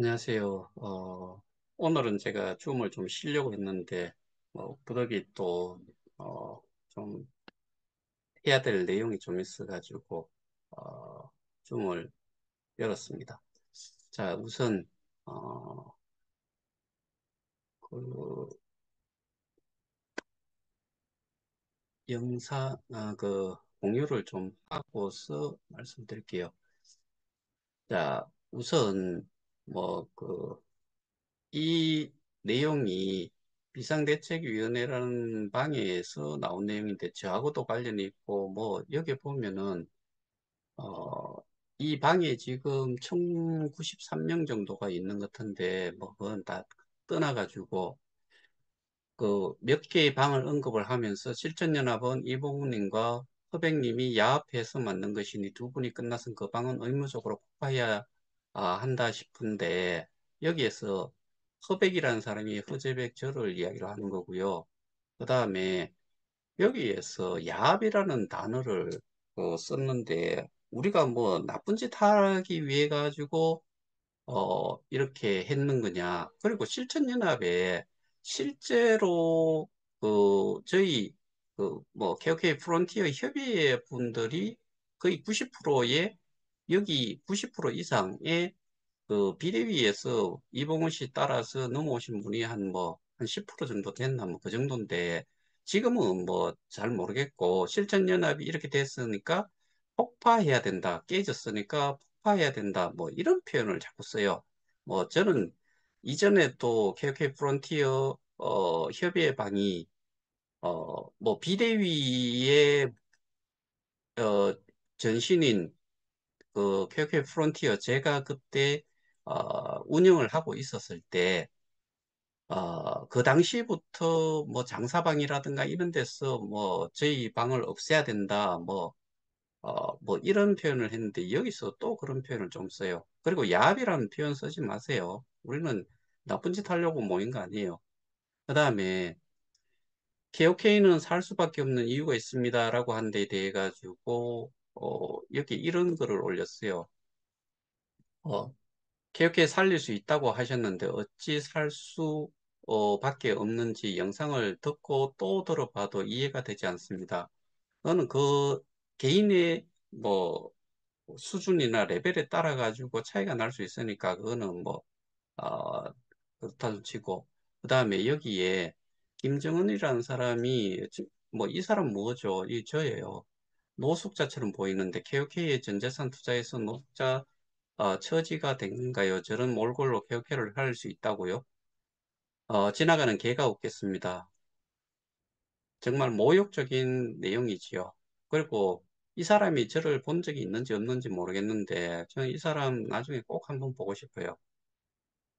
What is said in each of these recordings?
안녕하세요. 오늘은 제가 줌을 좀 쉬려고 했는데, 부득이 또, 좀 해야 될 내용이 좀 있어가지고, 어, 줌을 열었습니다. 자, 우선, 어, 그, 공유를 좀 하고서 말씀드릴게요. 자, 우선, 뭐, 이 내용이 비상대책위원회라는 방에서 나온 내용인데 저하고도 관련이 있고 뭐 여기 보면은 어, 이 방에 지금 총 93명 정도가 있는 것 같은데 뭐 그건 다 떠나가지고 그 몇 개의 방을 언급을 하면서 실천연합은 이봉우님과 허백님이 야합해서 만든 것이니 두 분이 끝나선 그 방은 의무적으로 폭파해야 한다 싶은데 여기에서 허백이라는 사람이 허재백 저를 이야기를 하는 거고요. 그 다음에 여기에서 야합이라는 단어를 썼는데 우리가 뭐 나쁜 짓 하기 위해 가지고 이렇게 했는 거냐. 그리고 실천연합에 실제로 저희 KOK 프론티어 협의회 분들이 거의 90%의 여기 90% 이상의 비대위에서 이봉훈 씨 따라서 넘어오신 분이 한 10% 정도 됐나, 뭐, 그 정도인데, 지금은 뭐, 잘 모르겠고, 실천연합이 이렇게 됐으니까 폭파해야 된다, 깨졌으니까 폭파해야 된다, 뭐, 이런 표현을 자꾸 써요. 뭐, 저는 이전에 또 KOK 프론티어, 협의회 방이, 뭐, 비대위의, 어, 전신인 KOK 프론티어 제가 그때 운영을 하고 있었을 때 그 당시부터 뭐 장사방이라든가 이런 데서 뭐 저희 방을 없애야 된다 뭐 이런 표현을 했는데 여기서 또 그런 표현을 좀 써요. 그리고 야합이라는 표현 쓰지 마세요. 우리는 나쁜 짓 하려고 모인 거 아니에요. 그 다음에 KOK는 살 수밖에 없는 이유가 있습니다라고 한 데 대해 가지고 여기 이런 글을 올렸어요. 어, 개혁해 살릴 수 있다고 하셨는데 어찌 살 수 밖에 없는지 영상을 듣고 또 들어봐도 이해가 되지 않습니다. 저는 그 개인의 뭐 수준이나 레벨에 따라 가지고 차이가 날 수 있으니까 그거는 뭐 어, 그렇다고 치고 그 다음에 여기에 김정은이라는 사람이 뭐 이 사람 뭐죠? 이 저예요. 노숙자처럼 보이는데 KOK의 전재산 투자에서 노숙자 처지가 된가요? 저런 몰골로 개혁회를 할 수 있다고요? 지나가는 개가 없겠습니다. 정말 모욕적인 내용이지요. 그리고 이 사람이 저를 본 적이 있는지 없는지 모르겠는데 저는 이 사람 나중에 꼭 한번 보고 싶어요.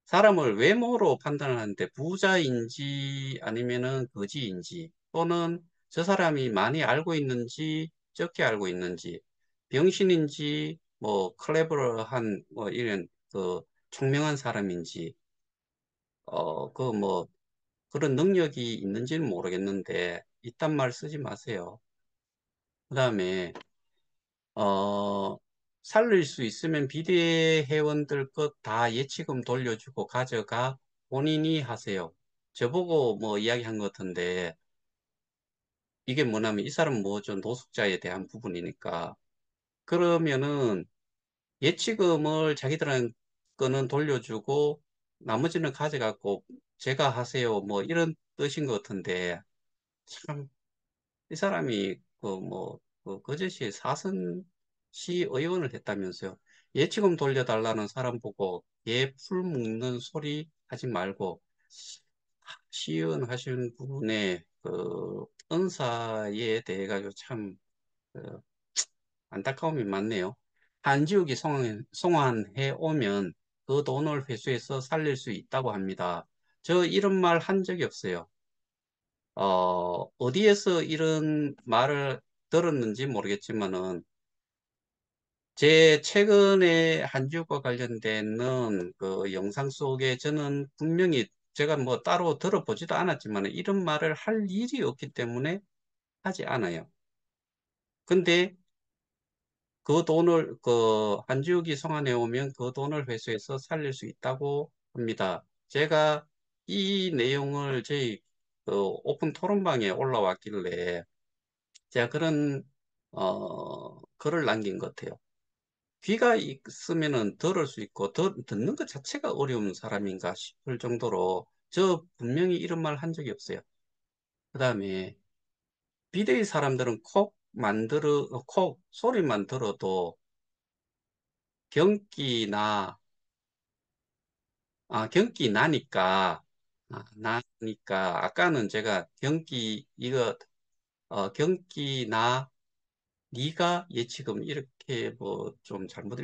사람을 외모로 판단하는데 부자인지 아니면은 거지인지 또는 저 사람이 많이 알고 있는지 적게 알고 있는지 병신인지 뭐 클레버한 뭐 이런 총명한 사람인지 뭐 그런 능력이 있는지는 모르겠는데 이딴 말 쓰지 마세요. 그다음에 어 살릴 수 있으면 비대회원들 것 다 예치금 돌려주고 가져가 본인이 하세요. 저보고 뭐 이야기한 것 같은데 이게 뭐냐면 이 사람 뭐죠? 노숙자에 대한 부분이니까 그러면은 예치금을 자기들한 거는 돌려주고 나머지는 가져갖고 제가 하세요. 뭐 이런 뜻인 것 같은데 참 이 사람이 거제시 사선시 의원을 했다면서요. 예치금 돌려달라는 사람 보고 얘 풀 묶는 소리 하지 말고 시의원 하시는 부분에 은사에 대해 가지고 참 그, 안타까움이 많네요. 한 지역이 송환해 오면 그 돈을 회수해서 살릴 수 있다고 합니다. 저 이런 말 한 적이 없어요. 어디에서 이런 말을 들었는지 모르겠지만은 제 최근에 한지역과 관련된 그 영상 속에 저는 분명히 제가 뭐 따로 들어보지도 않았지만 이런 말을 할 일이 없기 때문에 하지 않아요. 근데 그 돈을 한 주기 송환해 오면 그 돈을 회수해서 살릴 수 있다고 합니다. 제가 이 내용을 저희 오픈 토론방에 올라왔길래 제가 그런 글을 남긴 것 같아요. 귀가 있으면은 들을 수 있고 듣는 것 자체가 어려운 사람인가 싶을 정도로 저 분명히 이런 말 한 적이 없어요. 그 다음에 비대위 사람들은 콕 소리만 들어도 경기나 경기 나니까 나니까 아까는 제가 경기 나 네가 예치금 이렇게 뭐 좀 잘못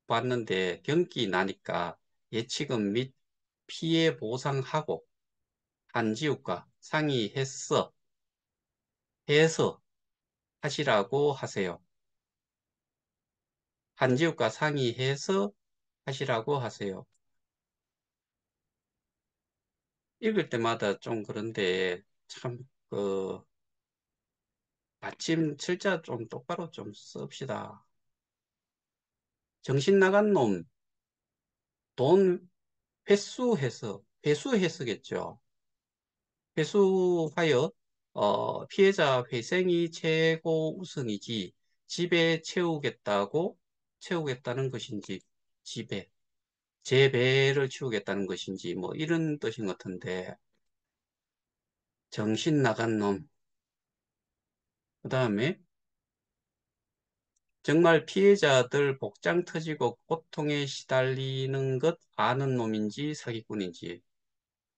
봤는데 경기 나니까 예치금 및 피해 보상하고 한지욱과 해서 하시라고 하세요. 한지욱과 상의해서 하시라고 하세요. 읽을 때마다 좀 그런데 참 마침 철자 좀 똑바로 좀 씁시다. 정신 나간 놈, 돈 회수해서겠죠. 회수하여 피해자 회생이 최고 우선이지 집에 채우겠다는 것인지 집에 제 배를 채우겠다는 것인지 뭐 이런 뜻인 것 같은데 정신 나간 놈. 그 다음에 정말 피해자들 복장 터지고 고통에 시달리는 것 아는 놈인지 사기꾼인지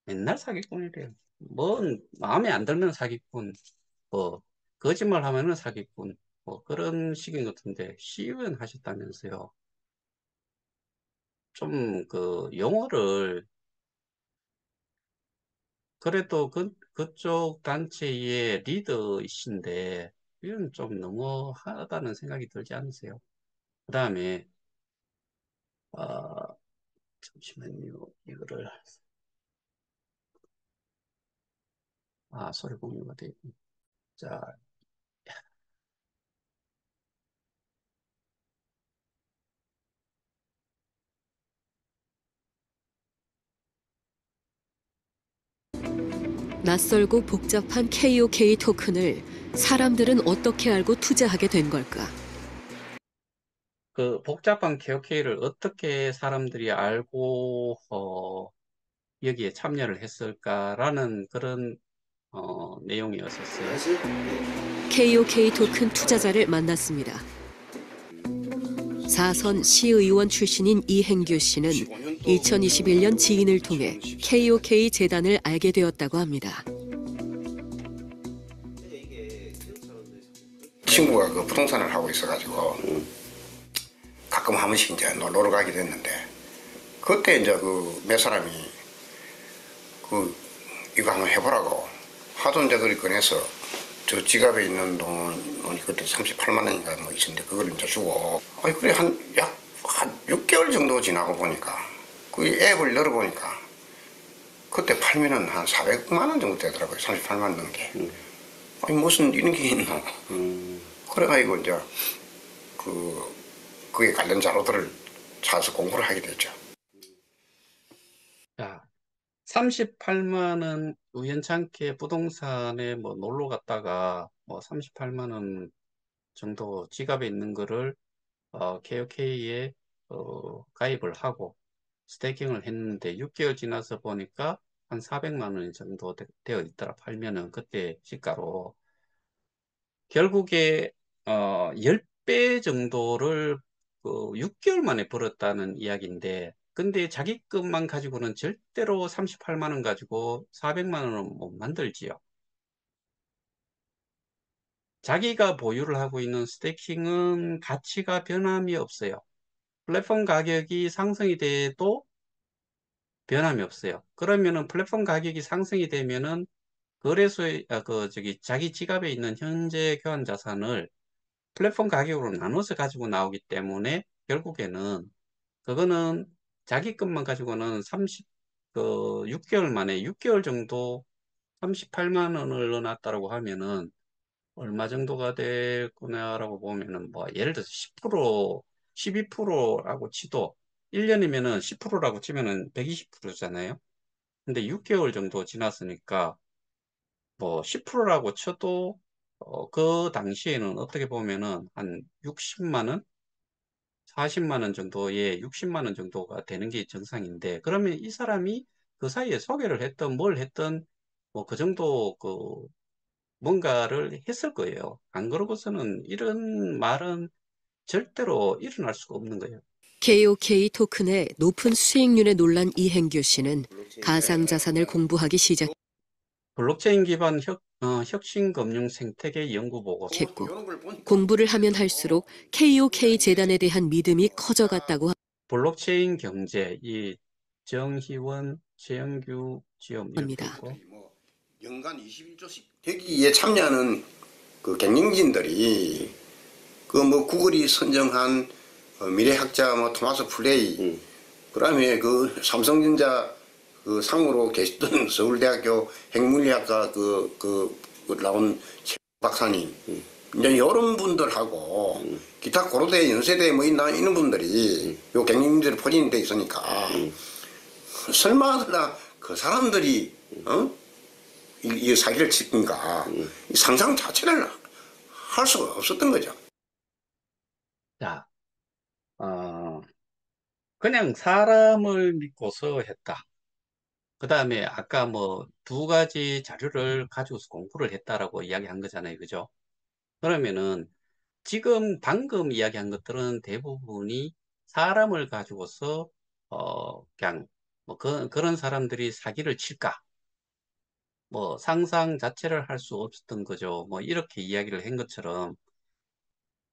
맨날 사기꾼이래요. 뭔 마음에 안 들면 사기꾼, 뭐 거짓말 하면은 사기꾼, 뭐 그런 식인 것 같은데 시의원 하셨다면서요. 좀 용어를 그래도 그쪽 단체의 리더이신데 이건 좀 너무하다는 생각이 들지 않으세요? 그 다음에 잠시만요. 이거를 소리 공유가 돼 있고. 자, 낯설고 복잡한 KOK 토큰을 사람들은 어떻게 알고 투자하게 된 걸까? 그 복잡한 KOK를 어떻게 사람들이 알고 여기에 참여를 했을까라는 그런 내용이었었어요. KOK 토큰 투자자를 만났습니다. 사선 시의원 출신인 이행규 씨는 2021년 지인을 통해 KOK 재단을 알게 되었다고 합니다. 친구가 그 부동산을 하고 있어가지고 가끔 한 번씩 이제 놀러 가게 됐는데 그때 이제 그 몇 사람이 이거 한번 해보라고 하도 이제 그리 꺼내서 저 지갑에 있는 돈이 그때 38만 원인가 뭐 있었는데 그걸 이제 주고 그래 한 6개월 정도 지나고 보니까 그 앱을 열어보니까 그때 팔면은 한 400만 원 정도 되더라고요. 38만 원 넘게. 무슨 이런 게 있노. 그래가지고 이제 그에 관련 자료들을 찾아서 공부를 하게 됐죠. 자, 38만 원 우연찮게 부동산에 뭐 놀러 갔다가 뭐 38만 원 정도 지갑에 있는 거를 KOK에 가입을 하고 스테이킹을 했는데 6개월 지나서 보니까 한 400만 원 정도 되어 있더라. 팔면은 그때 시가로 결국에 10배 정도를 6개월 만에 벌었다는 이야기인데 근데 자기 것만 가지고는 절대로 38만 원 가지고 400만 원은 못 만들지요. 자기가 보유를 하고 있는 스테이킹은 가치가 변함이 없어요. 플랫폼 가격이 상승이 돼도 변함이 없어요. 그러면은 플랫폼 가격이 상승이 되면은 거래소에 자기 지갑에 있는 현재 교환 자산을 플랫폼 가격으로 나눠서 가지고 나오기 때문에 결국에는 그거는 자기 것만 가지고는 6개월 만에 6개월 정도 38만 원을 넣어놨다고 하면은 얼마 정도가 될 거냐라고 보면은 뭐 예를 들어서 10%, 12%라고 치도 1년이면은 10%라고 치면은 120%잖아요. 근데 6개월 정도 지났으니까 뭐 10%라고 쳐도 그 당시에는 어떻게 보면은 한 60만 원, 40만 원 정도에 60만 원 정도가 되는 게 정상인데 그러면 이 사람이 그 사이에 소개를 했던 뭘 했던 뭐 그 정도 그 뭔가를 했을 거예요. 안 그러고서는 이런 말은 절대로 일어날 수가 없는 거예요. KOK 토큰의 높은 수익률에 놀란 이행규 씨는 가상자산을 공부하기 블록체인 기반 혁신금융 생태계 연구 보고서. 시작했고 이런 걸 보니까 공부를 하면 할수록 KOK 재단에 대한 믿음이 커져갔다고 블록체인 경제, 이 정희원, 최영규 지음 이렇게 합니다. 있고, 뭐 연간 21조씩 대기에 참여하는 그 경영진들이 그 뭐 구글이 선정한 미래학자 뭐 토마스 플레이 그다음에 그 삼성전자 그 상무로 계시던 서울대학교 핵물리학과 그 나온 최 박사님 이제 이런 분들하고 기타 고려대 연세대 뭐 이런 분들이 요 경영진들이 포진이 돼 있으니까 설마 그 사람들이 이 사기를 칠까 이 상상 자체를 할 수가 없었던 거죠. 자, 어, 그냥 사람을 믿고서 했다. 그 다음에 아까 뭐 두 가지 자료를 가지고서 공부를 했다라고 이야기한 거잖아요. 그죠? 그러면은 지금 방금 이야기한 것들은 대부분이 사람을 가지고서 그냥 뭐 그런 사람들이 사기를 칠까? 뭐 상상 자체를 할 수 없었던 거죠. 뭐 이렇게 이야기를 한 것처럼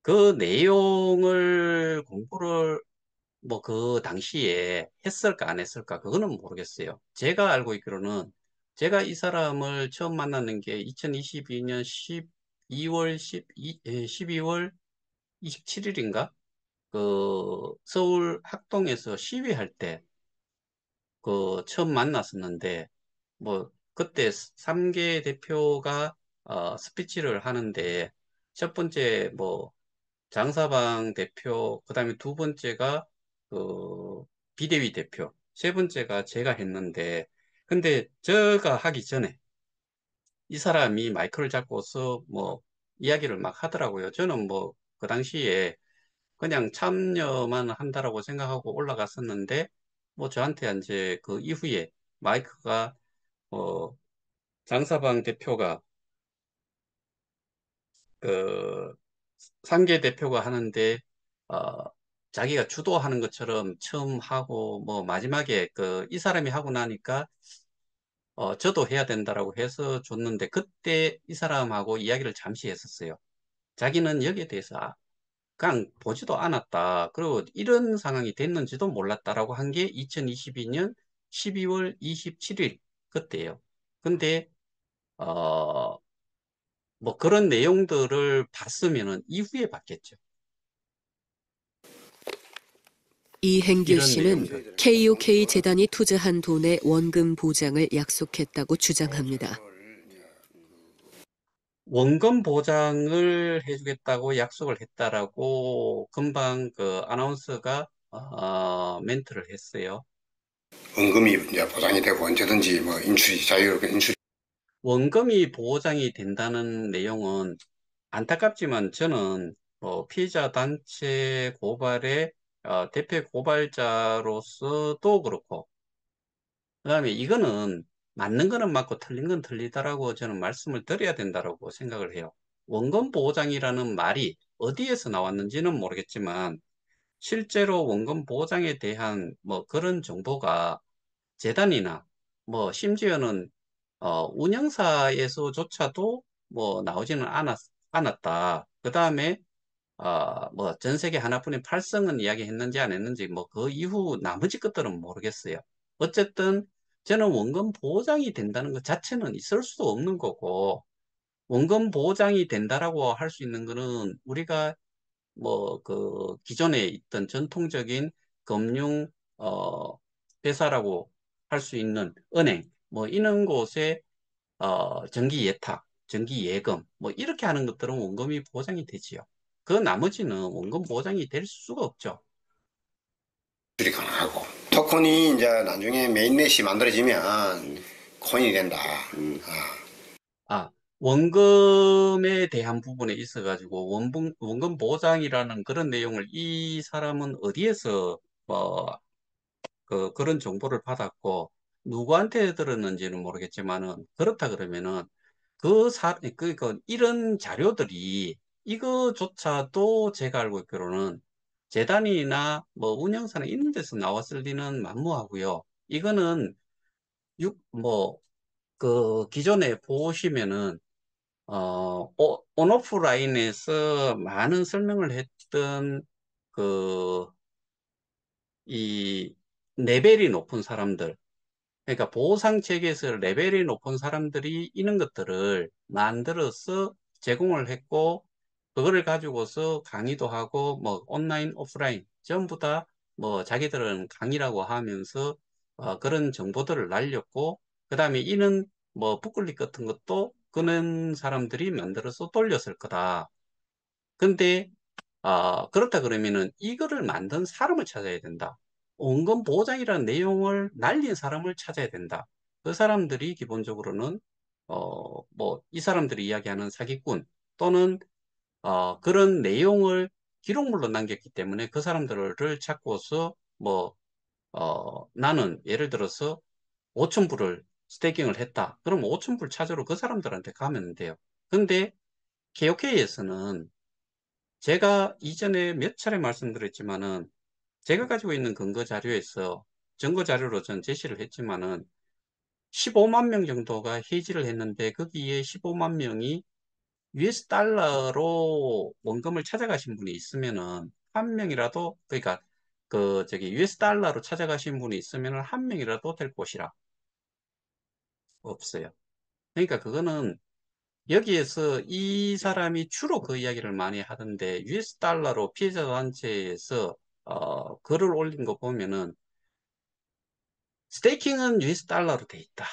그 내용을 공부를 뭐 그 당시에 했을까 안 했을까 그거는 모르겠어요. 제가 알고 있기로는 제가 이 사람을 처음 만나는 게 2022년 12월 12월 27일인가? 그 서울 학동에서 시위할 때 그 처음 만났었는데 뭐 그때 3개 대표가 스피치를 하는데 첫 번째 뭐 장사방 대표, 그다음에 두 번째가 그 비대위 대표, 세 번째가 제가 했는데 근데 제가 하기 전에 이 사람이 마이크를 잡고서 뭐 이야기를 막 하더라고요. 저는 뭐 그 당시에 그냥 참여만 한다라고 생각하고 올라갔었는데 뭐 저한테 이제 그 이후에 마이크가 어 장사방 대표가 그 상계 대표가 하는데 어 자기가 주도하는 것처럼 처음 하고 뭐 마지막에 그 이 사람이 하고 나니까 저도 해야 된다라고 해서 줬는데 그때 이 사람하고 이야기를 잠시 했었어요. 자기는 여기에 대해서 그냥 보지도 않았다. 그리고 이런 상황이 됐는지도 몰랐다라고 한 게 2022년 12월 27일 그때예요. 근데 어, 뭐 그런 내용들을 봤으면은 이후에 봤겠죠. 이행규 이런 씨는 내용들. KOK 재단이 투자한 돈의 원금 보장을 약속했다고 주장합니다. 원금 보장을 해주겠다고 약속을 했다라고 금방 그 아나운서가 멘트를 했어요. 원금이 이제 보장이 되고 언제든지 뭐 인출이 자유롭게 인출. 원금이 보장이 된다는 내용은 안타깝지만 저는 피해자 단체 고발의 대표 고발자로서도 그렇고, 그다음에 이거는 맞는 거는 맞고 틀린 건 틀리다라고 저는 말씀을 드려야 된다라고 생각을 해요. 원금 보장이라는 말이 어디에서 나왔는지는 모르겠지만 실제로 원금 보장에 대한 뭐 그런 정보가 재단이나 뭐 심지어는 운영사에서조차도 뭐 나오지는 않았다. 그 다음에 뭐 전 세계 하나뿐인 팔성은 이야기했는지 안 했는지 뭐 그 이후 나머지 것들은 모르겠어요. 어쨌든 저는 원금 보장이 된다는 것 자체는 있을 수도 없는 거고 원금 보장이 된다라고 할 수 있는 거는 우리가 뭐 그 기존에 있던 전통적인 금융 회사라고 할 수 있는 은행 뭐 이런 곳에 정기 예탁 전기 예금, 뭐 이렇게 하는 것들은 원금이 보장이 되지요. 그 나머지는 원금 보장이 될 수가 없죠. 줄이 가능하고 토큰이 이제 나중에 메인넷이 만들어지면 코인이 된다. 아, 원금에 대한 부분에 있어가지고 원금 보장이라는 그런 내용을 이 사람은 어디에서 뭐 그런 정보를 받았고 누구한테 들었는지는 모르겠지만은 그렇다 그러면은 이런 자료들이 이거조차도 제가 알고 있기로는 재단이나 뭐 운영사나 이런 데서 나왔을 리는 만무하고요. 이거는 기존에 보시면은 온오프라인에서 많은 설명을 했던 그 이 레벨이 높은 사람들, 그러니까 보상 체계에서 레벨이 높은 사람들이 이런 것들을 만들어서 제공을 했고, 그거를 가지고서 강의도 하고, 뭐, 온라인, 오프라인, 전부 다 뭐, 자기들은 강의라고 하면서, 그런 정보들을 날렸고, 그 다음에 이는 뭐, 부클릭 같은 것도 그런 사람들이 만들어서 돌렸을 거다. 근데 그렇다 그러면은 이거를 만든 사람을 찾아야 된다. 원금 보장이라는 내용을 날린 사람을 찾아야 된다. 그 사람들이 기본적으로는 이 사람들이 이야기하는 사기꾼 또는 그런 내용을 기록물로 남겼기 때문에 그 사람들을 찾고서 나는 예를 들어서 5천 불을 스테이킹을 했다. 그럼 5천 불 찾으러 그 사람들한테 가면 돼요. 근데 KOK에서는 제가 이전에 몇 차례 말씀드렸지만은 제가 가지고 있는 근거 자료에서 증거 자료로 전 제시를 했지만은 15만 명 정도가 해지를 했는데 거기에 15만 명이 US 달러로 원금을 찾아가신 분이 있으면은 한 명이라도 그러니까 US 달러로 찾아가신 분이 있으면은 한 명이라도 될 곳이라 없어요. 그러니까 그거는 여기에서 이 사람이 주로 그 이야기를 많이 하던데 US 달러로 피해자 단체에서 글을 올린 거 보면은 스테이킹은 US 달러로 돼 있다.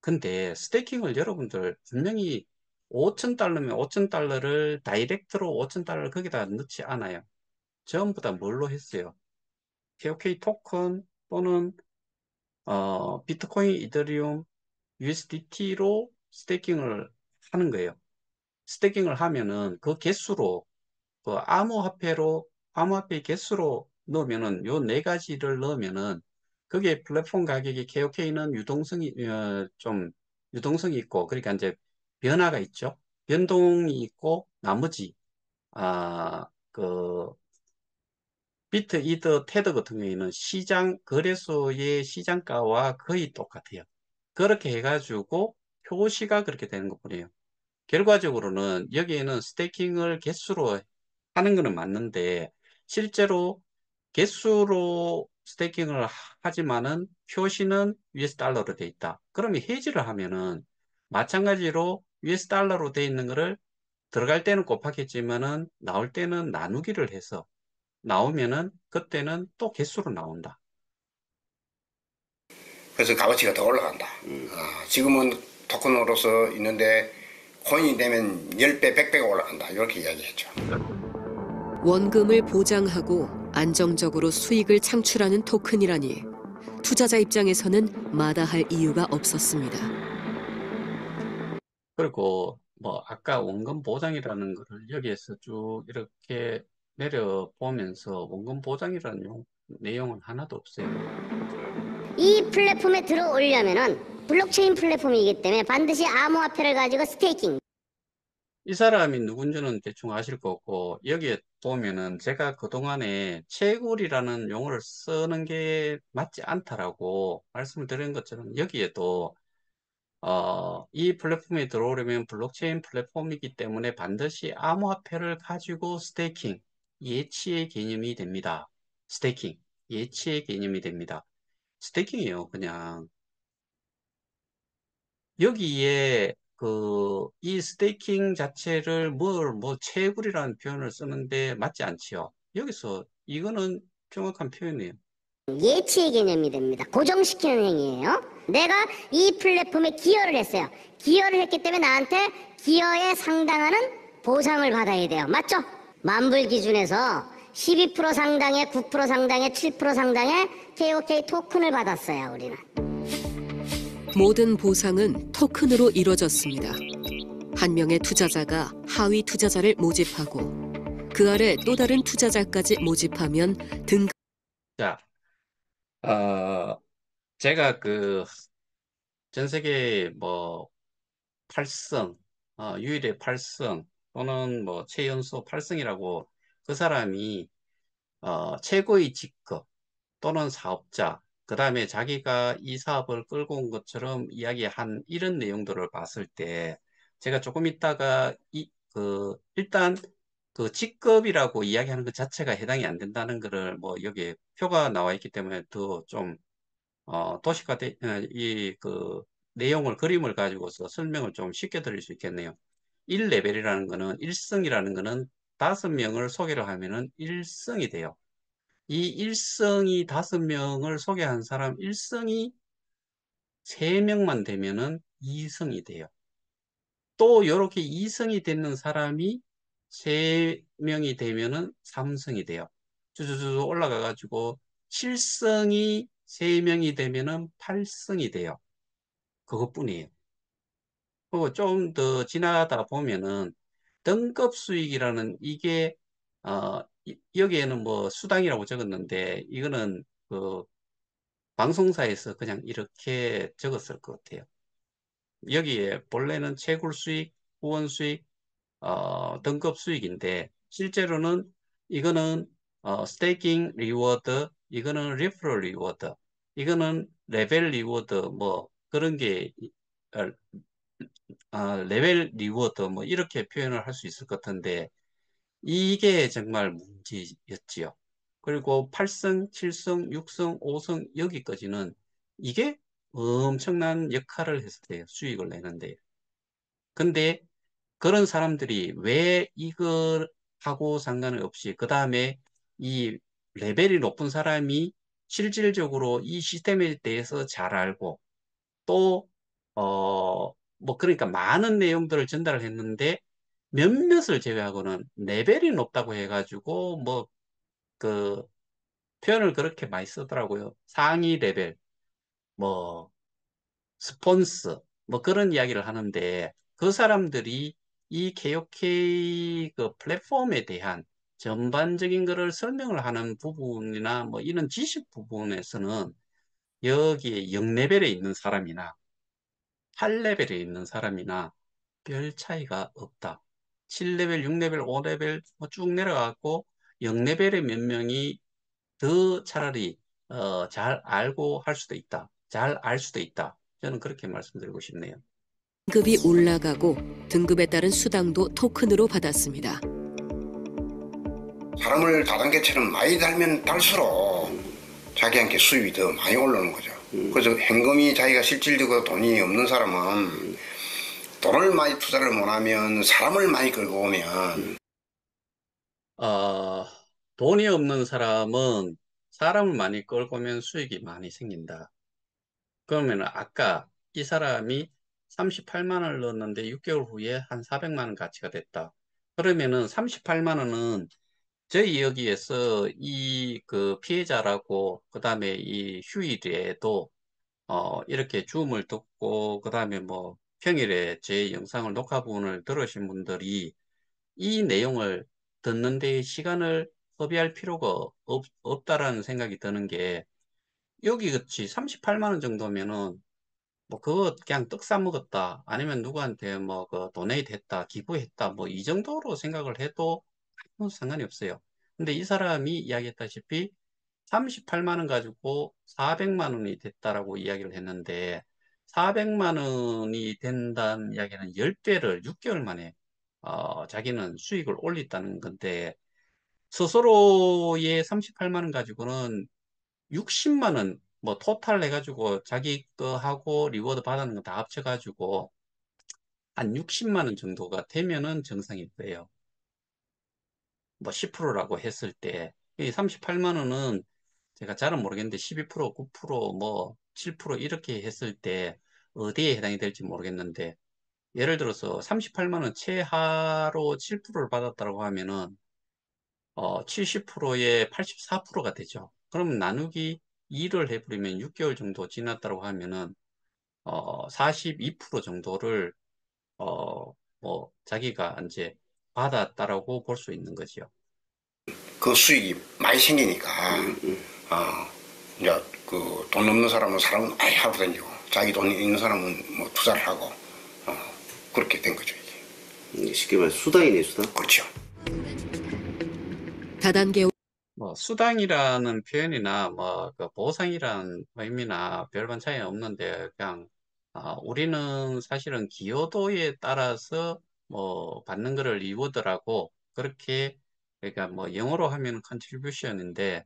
근데 스테이킹을 여러분들 분명히 5천 달러면 5천 달러를 다이렉트로 5천 달러를 거기다 넣지 않아요. 전부 다 뭘로 했어요? KOK 토큰 또는 비트코인, 이더리움, USDT로 스테이킹을 하는 거예요. 스테이킹을 하면은 그 개수로 암호화폐 개수로 넣으면은 요 네 가지를 넣으면은 그게 플랫폼 가격이 KOK는 좀 유동성이 있고 그러니까 이제 변화가 있죠. 변동이 있고 나머지 아, 그 비트, 이더, 테더 같은 경우에는 시장 거래소의 시장가와 거의 똑같아요. 그렇게 해가지고 표시가 그렇게 되는 것뿐이에요. 결과적으로는 여기에는 스테이킹을 개수로 하는 거는 맞는데 실제로 개수로 스테이킹을 하지만은 표시는 US 달러로 돼 있다. 그러면 해지를 하면은 마찬가지로 US 달러로 돼 있는 거를 들어갈 때는 곱하겠지만은 나올 때는 나누기를 해서 나오면은 그때는 또 개수로 나온다. 그래서 값어치가 더 올라간다. 지금은 토큰으로서 있는데 코인이 되면 10배, 100배가 올라간다. 이렇게 이야기했죠. 원금을 보장하고 안정적으로 수익을 창출하는 토큰이라니 투자자 입장에서는 마다할 이유가 없었습니다. 그리고 뭐 아까 원금 보장이라는 거를 여기에서 쭉 이렇게 내려보면서 원금 보장이라는 내용은 하나도 없어요. 이 플랫폼에 들어오려면은 블록체인 플랫폼이기 때문에 반드시 암호화폐를 가지고 스테이킹. 이 사람이 누군지는 대충 아실 거고 여기에 보면은 제가 그동안에 채굴이라는 용어를 쓰는 게 맞지 않다라고 말씀을 드린 것처럼 여기에도 이 플랫폼에 들어오려면 블록체인 플랫폼이기 때문에 반드시 암호화폐를 가지고 스테이킹, 예치의 개념이 됩니다. 스테이킹, 예치의 개념이 됩니다. 스테이킹이에요, 그냥. 여기에 이 스테이킹 자체를 채굴이라는 표현을 쓰는데 맞지 않지요. 여기서 이거는 정확한 표현이에요. 예치의 개념이 됩니다. 고정시키는 행위예요. 내가 이 플랫폼에 기여를 했어요. 기여를 했기 때문에 나한테 기여에 상당하는 보상을 받아야 돼요. 맞죠? 만불 기준에서 12% 상당의, 9% 상당의, 7% 상당의 KOK 토큰을 받았어요, 우리는. 모든 보상은 토큰으로 이뤄졌습니다. 한 명의 투자자가 하위 투자자를 모집하고 그 아래 또 다른 투자자까지 모집하면 등급 자, 제가 전 세계 뭐 8승, 유일의 8승 또는 뭐 최연소 8승이라고 그 사람이 최고의 직급 또는 사업자, 그 다음에 자기가 이 사업을 끌고 온 것처럼 이야기한 이런 내용들을 봤을 때 제가 조금 있다가 일단 그 직급이라고 이야기하는 것 자체가 해당이 안 된다는 거를 뭐 여기에 표가 나와 있기 때문에 더좀 도시化돼, 내용을, 그림을 가지고서 설명을 좀 쉽게 드릴 수 있겠네요. 1레벨이라는 거는, 1승이라는 거는 5명을 소개를 하면은 1승이 돼요. 이 1승이 5명을 소개한 사람 1승이 3명만 되면은 2승이 돼요. 또 이렇게 2승이 되는 사람이 3명이 되면은 3승이 돼요. 쭉쭉쭉 올라가가지고 7승이 3명이 되면은 8승이 돼요. 그것뿐이에요. 그리고 좀 더 지나가다 보면은 등급 수익이라는 이게 여기에는 뭐 수당이라고 적었는데 이거는 방송사에서 그냥 이렇게 적었을 것 같아요. 여기에 본래는 채굴 수익, 후원 수익, 등급 수익인데 실제로는 이거는 스테이킹 리워드, 이거는 리퍼럴 리워드, 이거는 레벨 리워드 뭐 그런 게 어, 레벨 리워드 뭐 이렇게 표현을 할 수 있을 것 같은데 이게 정말 문제였지요. 그리고 8승, 7승, 6승, 5승 여기까지는 이게 엄청난 역할을 했을 때요. 수익을 내는데. 근데 그런 사람들이 왜 이걸 하고 상관없이 그 다음에 이 레벨이 높은 사람이 실질적으로 이 시스템에 대해서 잘 알고 또, 뭐, 그러니까 많은 내용들을 전달을 했는데, 몇몇을 제외하고는 레벨이 높다고 해가지고, 뭐, 그, 표현을 그렇게 많이 쓰더라고요. 상위 레벨, 뭐, 스폰스, 뭐 그런 이야기를 하는데, 그 사람들이 이 KOK 그 플랫폼에 대한 전반적인 거를 설명을 하는 부분이나 뭐 이런 지식 부분에서는 여기에 0레벨에 있는 사람이나 8레벨에 있는 사람이나 별 차이가 없다. 7레벨, 6레벨, 5레벨 쭉 내려가고 0레벨의 몇 명이 더 차라리 잘 알고 할 수도 있다. 잘 알 수도 있다. 저는 그렇게 말씀드리고 싶네요. 등급이 올라가고 등급에 따른 수당도 토큰으로 받았습니다. 사람을 다단계처럼 많이 달면 달수록 자기한테 수입이 더 많이 올라오는 거죠. 그래서 현금이 자기가 실질적으로 돈이 없는 사람은 돈을 많이 투자를 못하면 사람을 많이 끌고 오면 어, 돈이 없는 사람은 사람을 많이 끌고 오면 수익이 많이 생긴다. 그러면 아까 이 사람이 38만 원을 넣었는데 6개월 후에 한 400만 원 가치가 됐다. 그러면은 38만 원은 저희 여기에서 이 피해자라고 그다음에 이 휴일에도 이렇게 줌을 듣고 그다음에 뭐 평일에 제 영상을 녹화 부분을 들으신 분들이 이 내용을 듣는 데 시간을 소비할 필요가 없다라는 생각이 드는 게 여기 그치 38만 원 정도면은 뭐 그거 그냥 떡 사 먹었다 아니면 누구한테 뭐 그 도네이트 했다 기부했다 뭐 이 정도로 생각을 해도 아무 상관이 없어요. 근데 이 사람이 이야기했다시피 38만 원 가지고 400만 원이 됐다라고 이야기를 했는데 400만 원이 된다는 이야기는 10배를 6개월 만에 자기는 수익을 올렸다는 건데 스스로의 38만 원 가지고는 60만 원 뭐 토탈 해가지고 자기 거 하고 리워드 받는 거 다 합쳐가지고 한 60만 원 정도가 되면은 정상일 거예요. 뭐 10%라고 했을 때 이 38만 원은 제가 잘은 모르겠는데 12%, 9%, 뭐 7% 이렇게 했을 때 어디에 해당이 될지 모르겠는데 예를 들어서 38만 원 최하로 7%를 받았다고 하면은 70%에 84%가 되죠. 그럼 나누기 2를 해버리면 6개월 정도 지났다고 하면은 42% 정도를 뭐 자기가 이제 받았다라고 볼 수 있는 거죠. 그 수익이 많이 생기니까 이제 그 돈 없는 사람은 사람 많이 하고 다니고 자기 돈 있는 사람은 뭐 투자를 하고 그렇게 된 거죠 이게. 쉽게 말해 수당이네 수당. 그렇죠. 다단계 뭐 수당이라는 표현이나 뭐그 보상이라는 의미나 별반 차이 없는데 그냥 우리는 사실은 기여도에 따라서 뭐 받는 거를 리워드라고 그렇게 그러니까 뭐 영어로 하면 contribution인데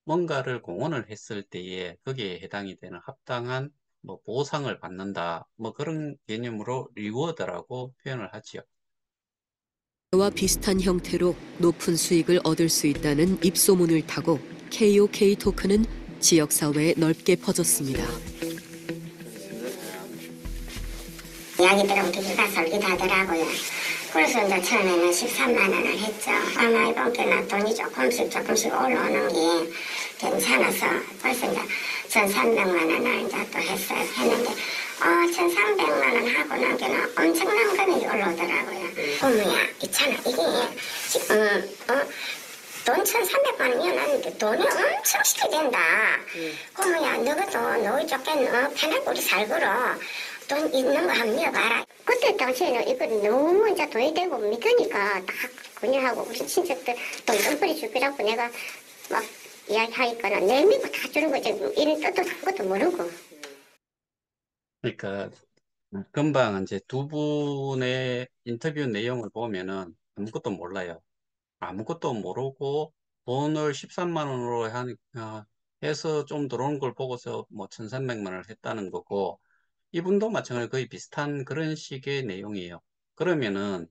뭔가를 공헌을 했을 때에 거기에 해당이 되는 합당한 뭐 보상을 받는다 뭐 그런 개념으로 리워드라고 표현을 하지요. 와 비슷한 형태로 높은 수익을 얻을 수 있다는 입소문을 타고 KOK 토큰은 지역사회에 넓게 퍼졌습니다. 이야기 들으면 되게 솔깃하더라고요. 그래서 이제 처음에는 13만 원을 했죠. 아마 이번 게나 돈이 조금씩 올라오는 게 괜찮아서 그래서 이제 1,300만 원을 이제 또 했는데 1,300만 원 하고 난 게는 엄청난 금액이 올라오더라고요. 어머야 있잖아 이게 지금 돈 1,300만 원이 나는데 돈이 엄청 쉽게 된다. 어머야 너희도 너희 좋게 편하게 우리 살고로 돈 있는 거 한번 믿어봐라. 그때 당시에는 이거 너무 이제 돈이 되고 믿으니까 딱 그냥 하고 우리 친척들 돈 좀 뿌려주기라고 내가 막 이야기하니까 내밀고 다 주는 거지. 이런 뜻도 아무것도 모르고. 그러니까 금방 이제 두 분의 인터뷰 내용을 보면은 아무것도 몰라요. 아무것도 모르고 돈을 13만 원으로 해서 좀 들어오는 걸 보고서 뭐 1,300만 원을 했다는 거고 이분도 마찬가지로 거의 비슷한 그런 식의 내용이에요. 그러면은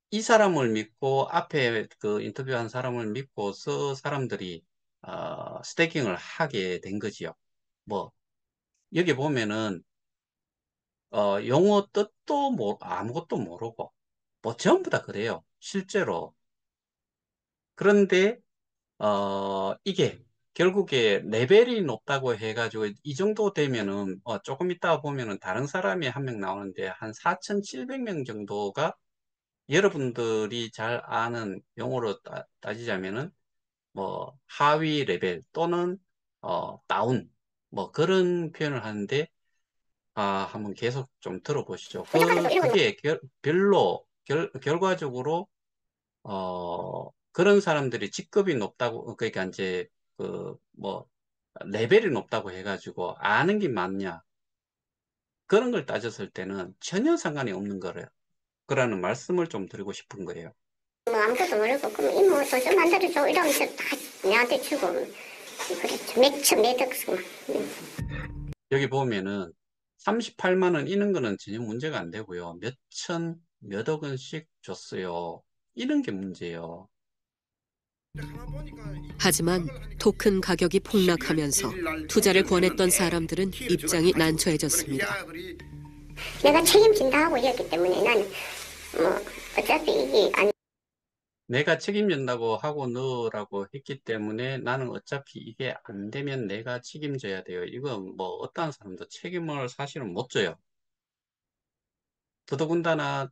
이 사람을 믿고 앞에 그 인터뷰한 사람을 믿고서 사람들이 스테이킹을 하게 된 거지요. 뭐 여기 보면은 용어 뜻도 아무것도 모르고 뭐 전부 다 그래요. 실제로. 그런데 이게 결국에 레벨이 높다고 해가지고 이 정도 되면은 조금 있다가 보면은 다른 사람이 한 명 나오는데 한 4,700명 정도가 여러분들이 잘 아는 용어로 따지자면은 뭐 하위 레벨 또는 다운 뭐 그런 표현을 하는데 한번 계속 좀 들어보시죠. 그게 결과적으로 그런 사람들이 직급이 높다고, 그러니까 이제, 뭐, 레벨이 높다고 해가지고 아는 게 맞냐. 그런 걸 따졌을 때는 전혀 상관이 없는 거라는 말씀을 좀 드리고 싶은 거예요. 뭐 아무것도 모르고 그럼 이모 돈 좀 만들어줘 이러면서 다 내한테 주고 그랬죠. 매덕스 막. 여기 보면은 38만 원 이런 거는 전혀 문제가 안 되고요. 몇억 원씩 줬어요. 이런 게 문제예요. 하지만 토큰 가격이 폭락하면서 투자를 권했던 사람들은 입장이 난처해졌습니다. 내가 책임진다 하고 이랬기 때문에 나는 뭐 어차피 이게 아니. 내가 책임진다고 하고 넣으라고 했기 때문에 나는 어차피 이게 안 되면 내가 책임져야 돼요. 이건 뭐 어떠한 사람도 책임을 사실은 못 져요. 더더군다나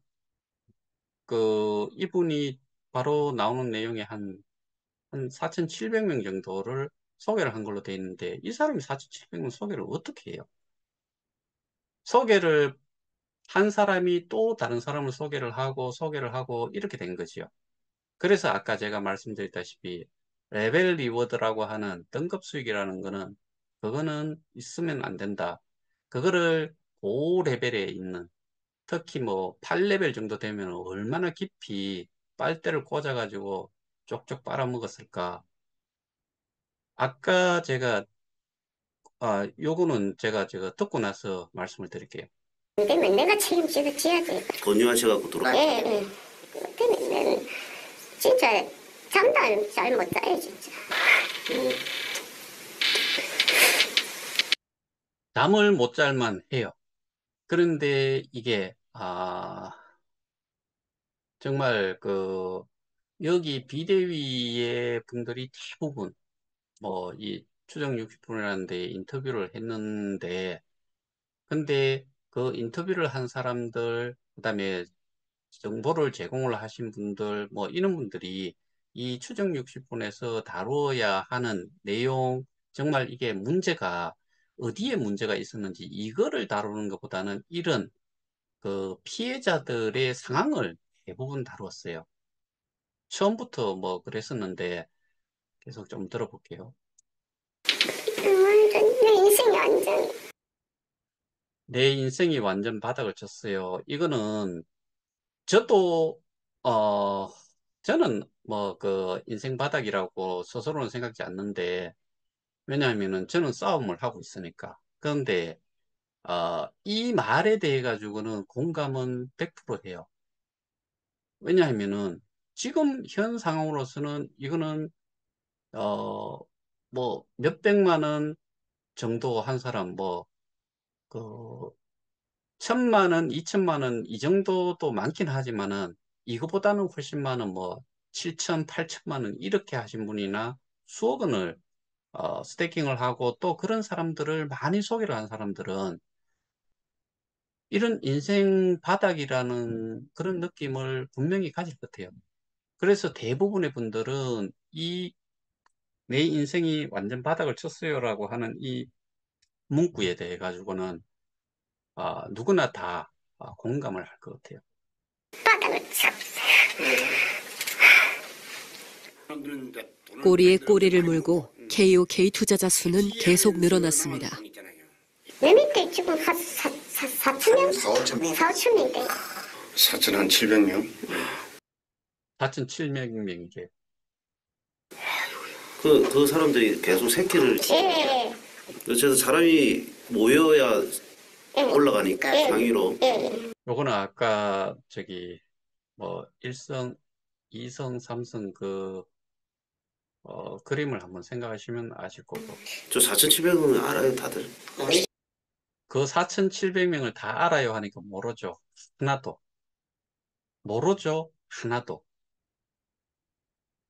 이분이 바로 나오는 내용에 한 4,700명 정도를 소개를 한 걸로 돼 있는데 이 사람이 4,700명 소개를 어떻게 해요? 소개를 한 사람이 또 다른 사람을 소개를 하고 이렇게 된 거지요. 그래서 아까 제가 말씀드렸다시피 레벨 리워드라고 하는 등급 수익이라는 거는 그거는 있으면 안 된다. 그거를 고레벨에 있는 특히 뭐 8레벨 정도 되면 얼마나 깊이 빨대를 꽂아가지고 쪽쪽 빨아먹었을까. 아까 제가 요거는 제가 듣고 나서 말씀을 드릴게요. 안 되면 내가 책임져야지. 권유하셔갖고 들어와. 예. 때문에 진짜 잠도 잘 못 자요 진짜. 잠을 못 잘만 해요. 그런데 이게 정말 여기 비대위의 분들이 대부분 뭐 이 추정 60분이라는 데 인터뷰를 했는데, 근데 그 인터뷰를 한 사람들, 그다음에 정보를 제공을 하신 분들, 뭐 이런 분들이 이 추정 60분에서 다루어야 하는 내용, 정말 이게 문제가 어디에 문제가 있었는지 이거를 다루는 것보다는 이런 그 피해자들의 상황을 대부분 다루었어요. 처음부터 뭐 그랬었는데 계속 좀 들어볼게요. 완전 내 인생이 완전 내 인생이 완전 바닥을 쳤어요. 이거는 저도 어 저는 뭐 그 인생 바닥이라고 스스로는 생각지 않는데, 왜냐하면은 저는 싸움을 하고 있으니까. 그런데 이 말에 대해 가지고는 공감은 100% 해요. 왜냐하면은 지금 현 상황으로서는 이거는 어 뭐 몇백만 원 정도 한 사람, 그 1,000만 원, 2,000만 원 이 정도도 많긴 하지만은 이거보다는 훨씬 많은 뭐 7천, 8천만 원 이렇게 하신 분이나 수억 원을 스테이킹을 하고 또 그런 사람들을 많이 소개를 한 사람들은 이런 인생 바닥이라는 그런 느낌을 분명히 가질 것 같아요. 그래서 대부분의 분들은 이 내 인생이 완전 바닥을 쳤어요라고 하는 이 문구에 대해 가지고는 누구나 다 공감을 할 것 같아요. 바닥을 쳤어요. 사람들은 이제 돈을 꼬리에 많이 꼬리를 많이 물고 먹고, KOK 투자자 수는 계속 늘어났습니다. 돈 있잖아요. 내 밑에 지금 한 4천 명? 4,5천 명. 4천 명 돼. 4,700명. 4,700명이래. 그 사람들이 계속 새끼를 예, 그래서 사람이 모여야 예. 올라가니까 예. 상위로. 예. 요거는 아까 저기 뭐 1성, 2성, 3성 그림을 한번 생각하시면 아실 거고, 저 4,700은 알아요 다들. 그 4,700명을 다 알아요 하니까 모르죠. 하나도. 모르죠. 하나도.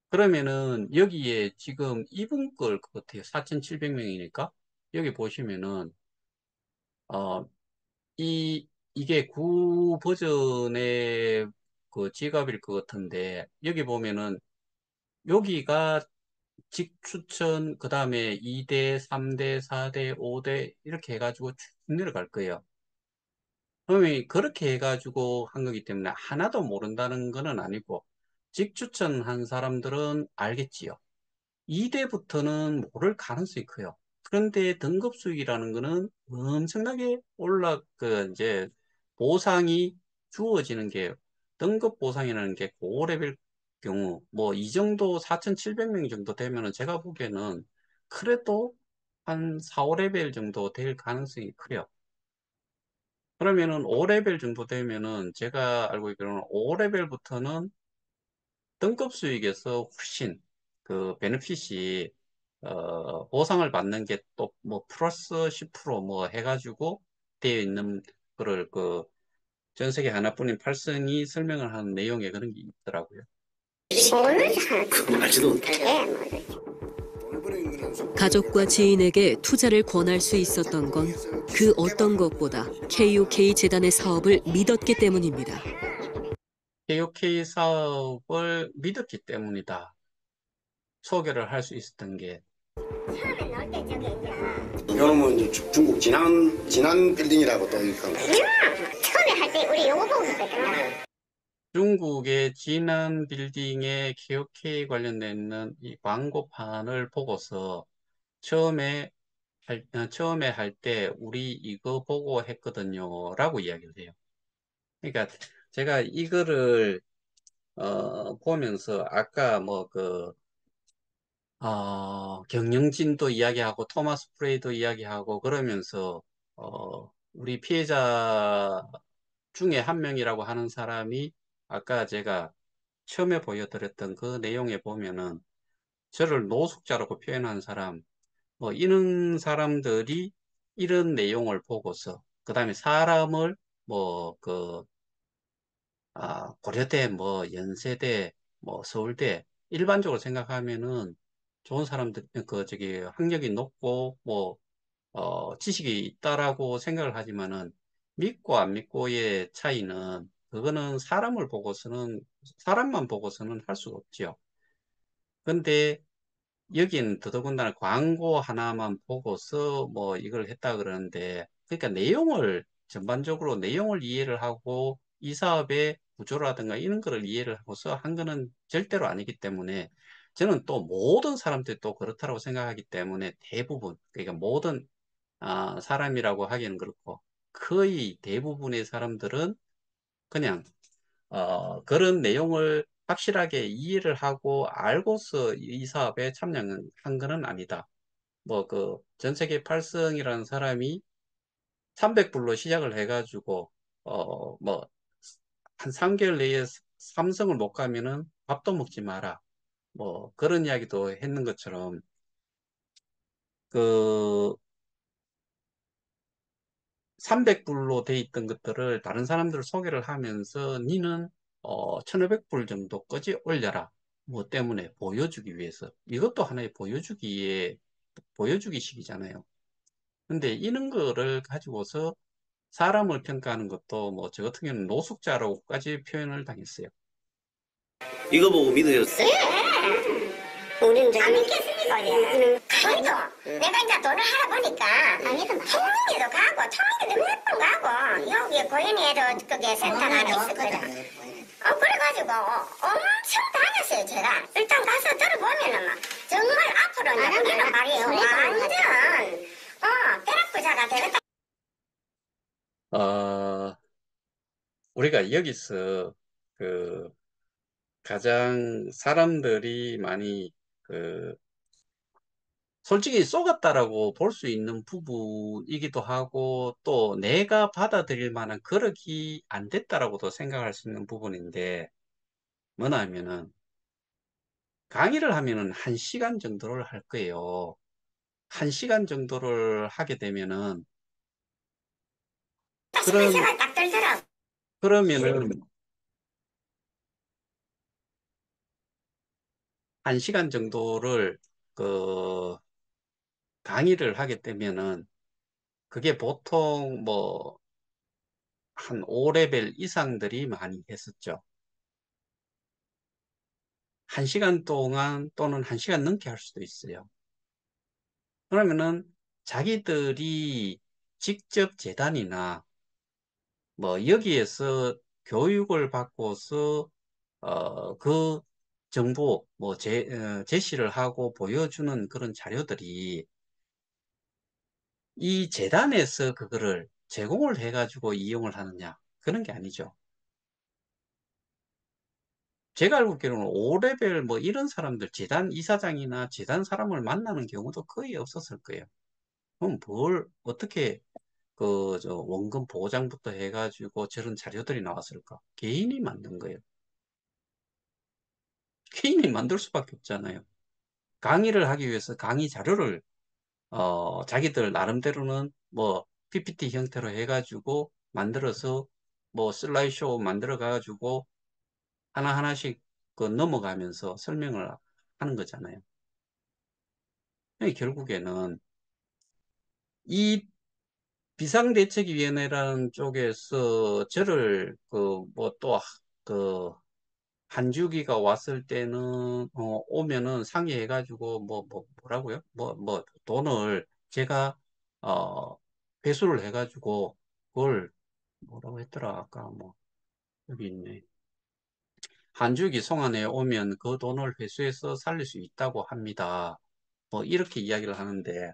그러면은 여기에 지금 이분 걸 것 같아요. 4,700명이니까 여기 보시면은 어, 이게 구 버전의 그 지갑일 것 같은데, 여기 보면은 여기가 직추천, 그 다음에 2대, 3대, 4대, 5대 이렇게 해가지고 쭉 내려갈 거예요. 그러면 그렇게 해가지고 한 거기 때문에 하나도 모른다는 거는 아니고, 직추천한 사람들은 알겠지요. 2대부터는 모를 가능성이 커요. 그런데 등급 수익이라는 거는 엄청나게 이제 보상이 주어지는 게, 등급 보상이라는 게 고레벨 경우, 뭐 이 정도 4,700명 정도 되면은 제가 보기에는 그래도 한 4, 5레벨 정도 될 가능성이 커요. 그러면은 5레벨 정도 되면은 제가 알고 있기로는 5레벨부터는 등급 수익에서 훨씬 그 베네핏이 보상을 받는 게 또 뭐 플러스 10%뭐 해가지고 되어 있는 거를 그 전 세계 하나뿐인 팔성이 설명을 하는 내용에 그런 게 있더라고요. 모르죠. 그거 알지도 못해. 예, 모르죠. 돈을 버는 거는 가족과 지인에게 투자를 권할 수 있었던 건 그 어떤 것보다 KOK 재단의 사업을 믿었기 때문입니다. KOK 사업을 믿었기 때문이다. 소개를 할 수 있었던 게. 처음에 나올 때 저기 이제 요놈은 이제 중국 진안 빌딩이라고 또 있고. 처음에 할 때 우리 요거 보고 있었거든. 중국의 진안 빌딩에 KOK 관련된 이 광고판을 보고서 처음에 할 때 우리 이거 보고 했거든요 라고 이야기를 해요. 그러니까 제가 이거를 보면서 아까 경영진도 이야기하고 토마스 프레이도 이야기하고 그러면서 우리 피해자 중에 한 명이라고 하는 사람이 아까 제가 처음에 보여드렸던 그 내용에 보면은 저를 노숙자라고 표현한 사람, 뭐 이런 사람들이 이런 내용을 보고서 그 다음에 사람을 뭐그 고려대, 뭐 연세대, 뭐 서울대 일반적으로 생각하면은 좋은 사람들 그 저기 학력이 높고 뭐 지식이 있다라고 생각을 하지만은 믿고 안 믿고의 차이는 그거는 사람만 보고서는 할 수가 없죠. 근데 여긴 더더군다나 광고 하나만 보고서 뭐 이걸 했다 그러는데 그러니까 전반적으로 내용을 이해를 하고 이 사업의 구조라든가 이런 거를 이해를 하고서 한 거는 절대로 아니기 때문에 저는 또 모든 사람들이 또 그렇다고 생각하기 때문에 대부분 그러니까 모든 사람이라고 하기는 그렇고 거의 대부분의 사람들은 그냥 그런 내용을 확실하게 이해를 하고 알고서 이 사업에 참여한 거는 아니다. 뭐 그 전 세계 8성이라는 사람이 300불로 시작을 해가지고 뭐 한 3개월 내에 삼성을 못 가면은 밥도 먹지 마라. 뭐 그런 이야기도 했는 것처럼 그 300불로 돼 있던 것들을 다른 사람들 소개를 하면서 니는 1500불 정도까지 올려라. 뭐 때문에 보여주기 위해서. 이것도 하나의 보여주기식이잖아요. 근데 이런 거를 가지고서 사람을 평가하는 것도 뭐 저 같은 경우는 노숙자라고까지 표현을 당했어요. 이거 보고 믿으셨어요? 우리는 안 믿겠습니까? 예. 그래도 내가 이제 돈을 하다 보니까 통영에도 가고 통영에도 몇 번 가고 여기 고현이에도 그게 센터가 하나 있었거든. 그래가지고 엄청 다녔어요 제가. 일단 가서 들어보면은 막 정말 앞으로는 우리는 말이에요 완전 벼락부자가 되겠다. 어, 우리가 여기서 그 가장 사람들이 많이 그 솔직히 속았다라고 볼 수 있는 부분이기도 하고 또 내가 받아들일 만한 그릇이 안 됐다라고도 생각할 수 있는 부분인데 뭐냐 하면은 강의를 하면은 1시간 정도를 할 거예요. 1시간 정도를 하게 되면은 싶은 그런 생각이 딱 들더라고. 그러면은 1시간 정도를 그 강의를 하게 되면은 그게 보통 뭐 한 5레벨 이상들이 많이 했었죠. 1시간 동안 또는 1시간 넘게 할 수도 있어요. 그러면은 자기들이 직접 재단이나 뭐 여기에서 교육을 받고서 그 정보 뭐 제시를 하고 보여주는 그런 자료들이 이 재단에서 그거를 제공을 해가지고 이용을 하느냐 그런 게 아니죠. 제가 알고 있기로는 5레벨 뭐 이런 사람들 재단 이사장이나 재단 사람을 만나는 경우도 거의 없었을 거예요. 그럼 어떻게 저 원금 보장부터 해가지고 저런 자료들이 나왔을까? 개인이 만든 거예요. 개인이 만들 수밖에 없잖아요. 강의를 하기 위해서 강의 자료를 자기들 나름대로는 뭐 PPT 형태로 해가지고 만들어서 뭐 슬라이드쇼 만들어 가지고 하나하나씩 그 넘어가면서 설명을 하는 거잖아요. 결국에는 이 비상대책위원회라는 쪽에서 저를 뭐 또 한 주기가 왔을 때는 오면은 상의해가지고 뭐라고요? 돈을 제가 어 회수를 해가지고 그걸 뭐라고 했더라 아까 뭐 여기 있네. 한 주기 송환에 오면 그 돈을 회수해서 살릴 수 있다고 합니다. 뭐 이렇게 이야기를 하는데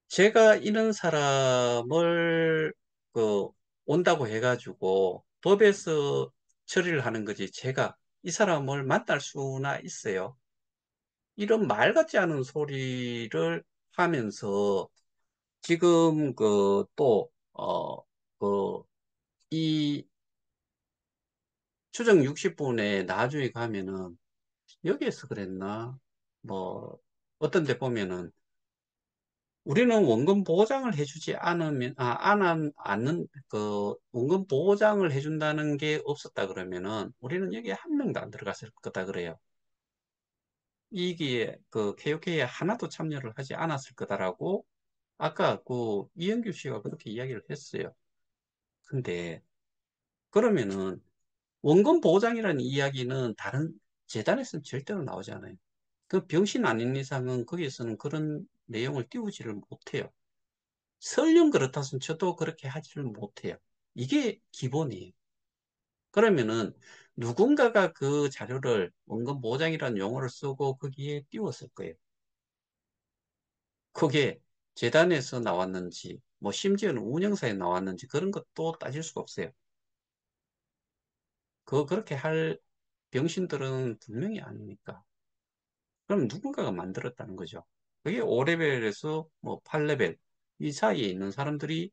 제가 이런 사람을 그 온다고 해가지고 법에서 처리를 하는 거지 제가 이 사람을 만날 수나 있어요. 이런 말 같지 않은 소리를 하면서 지금 이 추정 60분에 나중에 가면은 여기에서 그랬나? 뭐, 어떤 데 보면은, 우리는 원금 보장을 해주지 않으면, 않는, 원금 보장을 해준다는 게 없었다 그러면은, 우리는 여기에 한 명도 안 들어갔을 거다 그래요. 이기에, KOK에 하나도 참여를 하지 않았을 거다라고, 아까 이영규 씨가 그렇게 이야기를 했어요. 근데, 그러면은, 원금 보장이라는 이야기는 다른 재단에서는 절대로 나오지 않아요. 그 병신 아닌 이상은 거기에서는 그런 내용을 띄우지를 못해요. 설령 그렇다 손 쳐도 그렇게 하지를 못해요. 이게 기본이에요. 그러면은 누군가가 그 자료를 원금 보장이라는 용어를 쓰고 거기에 띄웠을 거예요. 그게 재단에서 나왔는지, 뭐 심지어는 운영사에 나왔는지 그런 것도 따질 수가 없어요. 그렇게 할 병신들은 분명히 아니니까. 그럼 누군가가 만들었다는 거죠. 그게 5레벨에서 뭐 8레벨 이 사이에 있는 사람들이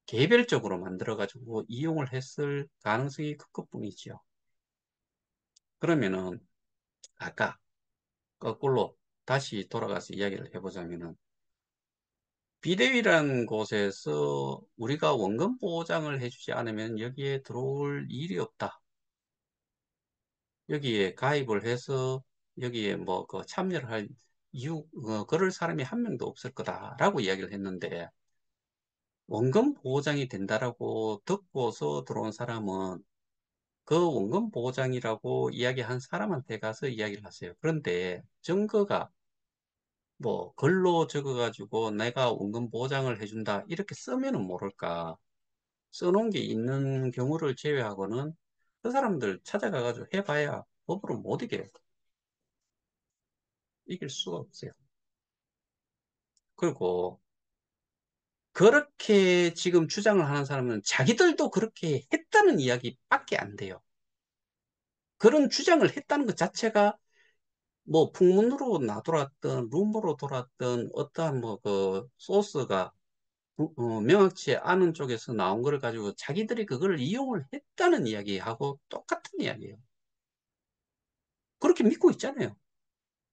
개별적으로 만들어가지고 이용을 했을 가능성이 큰 것뿐이지요. 그러면은 아까 거꾸로 다시 돌아가서 이야기를 해보자면은 비대위라는 곳에서 우리가 원금 보장을 해주지 않으면 여기에 들어올 일이 없다. 여기에 가입을 해서 여기에 뭐 그 참여를 할 그럴 사람이 한 명도 없을 거다라고 이야기를 했는데 원금 보장이 된다라고 듣고서 들어온 사람은 그 원금 보장이라고 이야기한 사람한테 가서 이야기를 하세요. 그런데 증거가 뭐 글로 적어가지고 내가 원금 보장을 해준다 이렇게 쓰면은 모를까 써놓은 게 있는 경우를 제외하고는 그 사람들 찾아가가지고 해봐야 법으로 못 이겨요. 이길 수가 없어요. 그리고 그렇게 지금 주장을 하는 사람은 자기들도 그렇게 했다는 이야기밖에 안 돼요. 그런 주장을 했다는 것 자체가 뭐 풍문으로 나돌았던 rumor로 돌았던 어떠한 뭐 그 소스가 명확치 않은 쪽에서 나온 걸 가지고 자기들이 그걸 이용을 했다는 이야기하고 똑같은 이야기예요. 그렇게 믿고 있잖아요.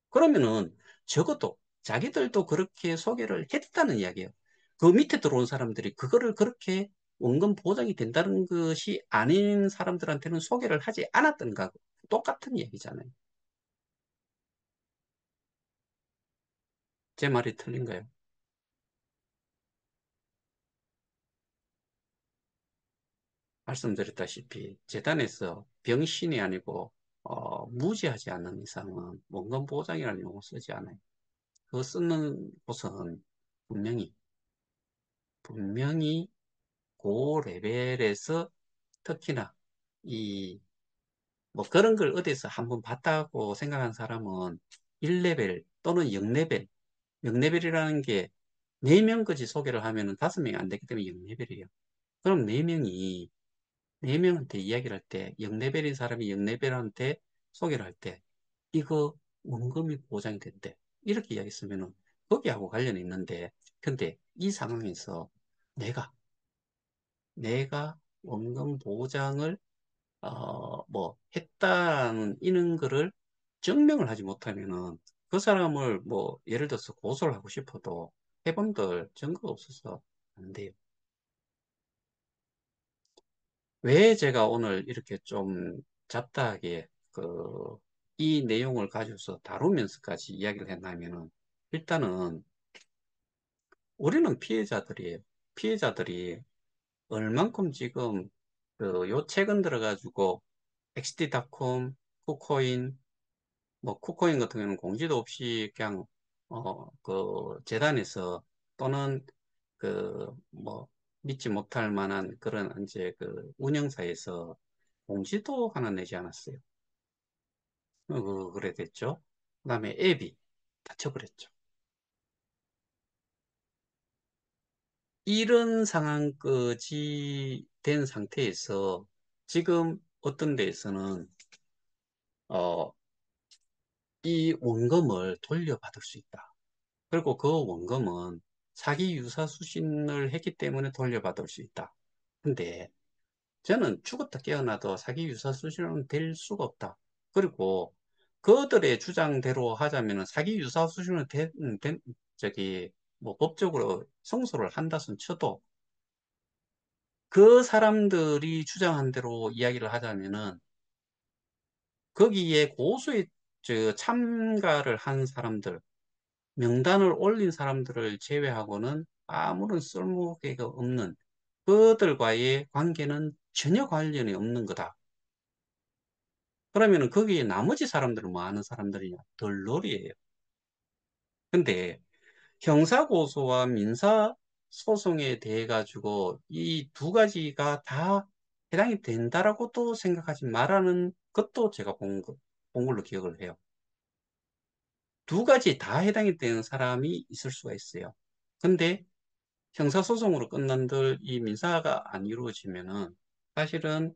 그러면은 적어도 자기들도 그렇게 소개를 했다는 이야기예요. 그 밑에 들어온 사람들이 그거를 그렇게 원금 보장이 된다는 것이 아닌 사람들한테는 소개를 하지 않았던가 똑같은 이야기잖아요. 제 말이 틀린가요? 말씀드렸다시피 재단에서 병신이 아니고 무지하지 않는 이상은 원금 보장이라는 용어 쓰지 않아요. 그 쓰는 곳은 분명히 분명히 고 레벨에서 특히나 이 뭐 그런 걸 어디서 한번 봤다고 생각한 사람은 1레벨 또는 0레벨 0레벨이라는 게 4명까지 소개를 하면은 5명이 안 되기 때문에 0레벨이에요. 그럼 4명이 4명한테 이야기를 할 때 0레벨인 사람이 0레벨한테 소개를 할 때 이거 원금이 보장이 된대. 이렇게 이야기했으면은 거기하고 관련이 있는데 근데 이 상황에서 내가 내가 원금 보장을 뭐 했다는 이런 거를 증명을 하지 못하면은 그 사람을 뭐 예를 들어서 고소를 하고 싶어도 해본들 증거가 없어서 안 돼요. 왜 제가 오늘 이렇게 좀 잡다하게 이 내용을 가지고서 다루면서까지 이야기를 했냐면은 일단은 우리는 피해자들이에요. 피해자들이 얼만큼 지금 요 최근 들어가지고 XD닷컴, 쿠코인, 뭐 쿠코인 같은 경우는 공지도 없이 그냥 재단에서 또는 뭐 믿지 못할 만한 그런 이제 운영사에서 공지도 하나 내지 않았어요. 그래 됐죠. 그다음에 앱이 이런 상황까지 된 상태에서 지금 어떤 데에서는 어, 이 원금을 돌려받을 수 있다. 그리고 그 원금은 사기 유사 수신을 했기 때문에 돌려받을 수 있다. 근데 저는 죽었다 깨어나도 사기 유사 수신은 될 수가 없다. 그리고 그들의 주장대로 하자면은 사기 유사 수준을 저기 뭐 법적으로 성소를 한다 손 쳐도 그 사람들이 주장한 대로 이야기를 하자면은 거기에 고소에 참가를 한 사람들, 명단을 올린 사람들을 제외하고는 아무런 쓸모가 없는 그들과의 관계는 전혀 관련이 없는 거다. 그러면은 거기에 나머지 사람들은 뭐 하는 사람들이냐? 덜놀이에요. 근데 형사고소와 민사소송에 대해 가지고 이 두 가지가 다 해당이 된다라고도 생각하지 말라는 것도 제가 본 걸로 기억을 해요. 두 가지 다 해당이 되는 사람이 있을 수가 있어요. 근데 형사소송으로 끝난들 이 민사가 안 이루어지면은 사실은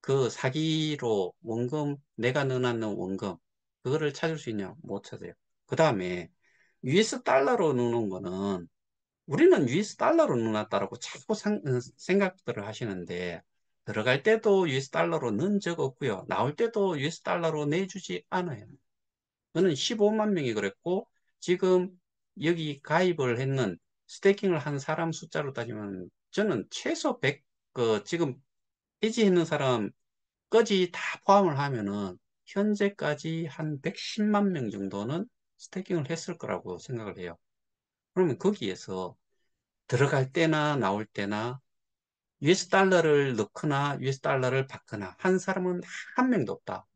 그 사기로 원금, 내가 넣어놨는 원금, 그거를 찾을 수 있냐? 못 찾아요. 그 다음에 US 달러로 넣는 거는 우리는 US 달러로 넣어놨다라고 자꾸 생각들을 하시는데 들어갈 때도 US 달러로 넣은 적 없고요. 나올 때도 US 달러로 내주지 않아요. 저는 15만 명이 그랬고 지금 여기 가입을 했는 스테이킹을 한 사람 숫자로 따지면 저는 최소 100, 지금 해지했는 사람까지 다 포함을 하면은 현재까지 한 110만 명 정도는 스테이킹을 했을 거라고 생각을 해요. 그러면 거기에서 들어갈 때나 나올 때나 US 달러를 넣거나 US 달러를 받거나 한 사람은 한 명도 없다.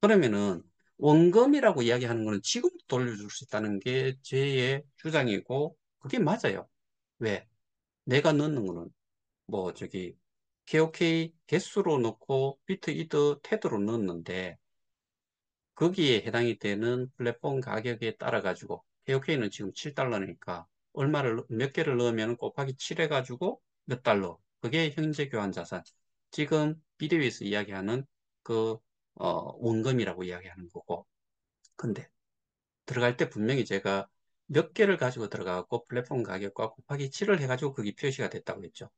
그러면은 원금이라고 이야기하는 거는 지금도 돌려줄 수 있다는 게 제의 주장이고 그게 맞아요. 왜? 내가 넣는 거는 뭐 저기 KOK 개수로 넣고 비트 이더 테드로 넣었는데 거기에 해당이 되는 플랫폼 가격에 따라 가지고 KOK는 지금 7달러니까 얼마를 몇 개를 넣으면 곱하기 7 해가지고 몇 달러 그게 현재 교환 자산 지금 비디오에서 이야기하는 그 원금이라고 이야기하는 거고 근데 들어갈 때 분명히 제가 몇 개를 가지고 들어가고 플랫폼 가격과 곱하기 7을 해가지고 그게 표시가 됐다고 했죠.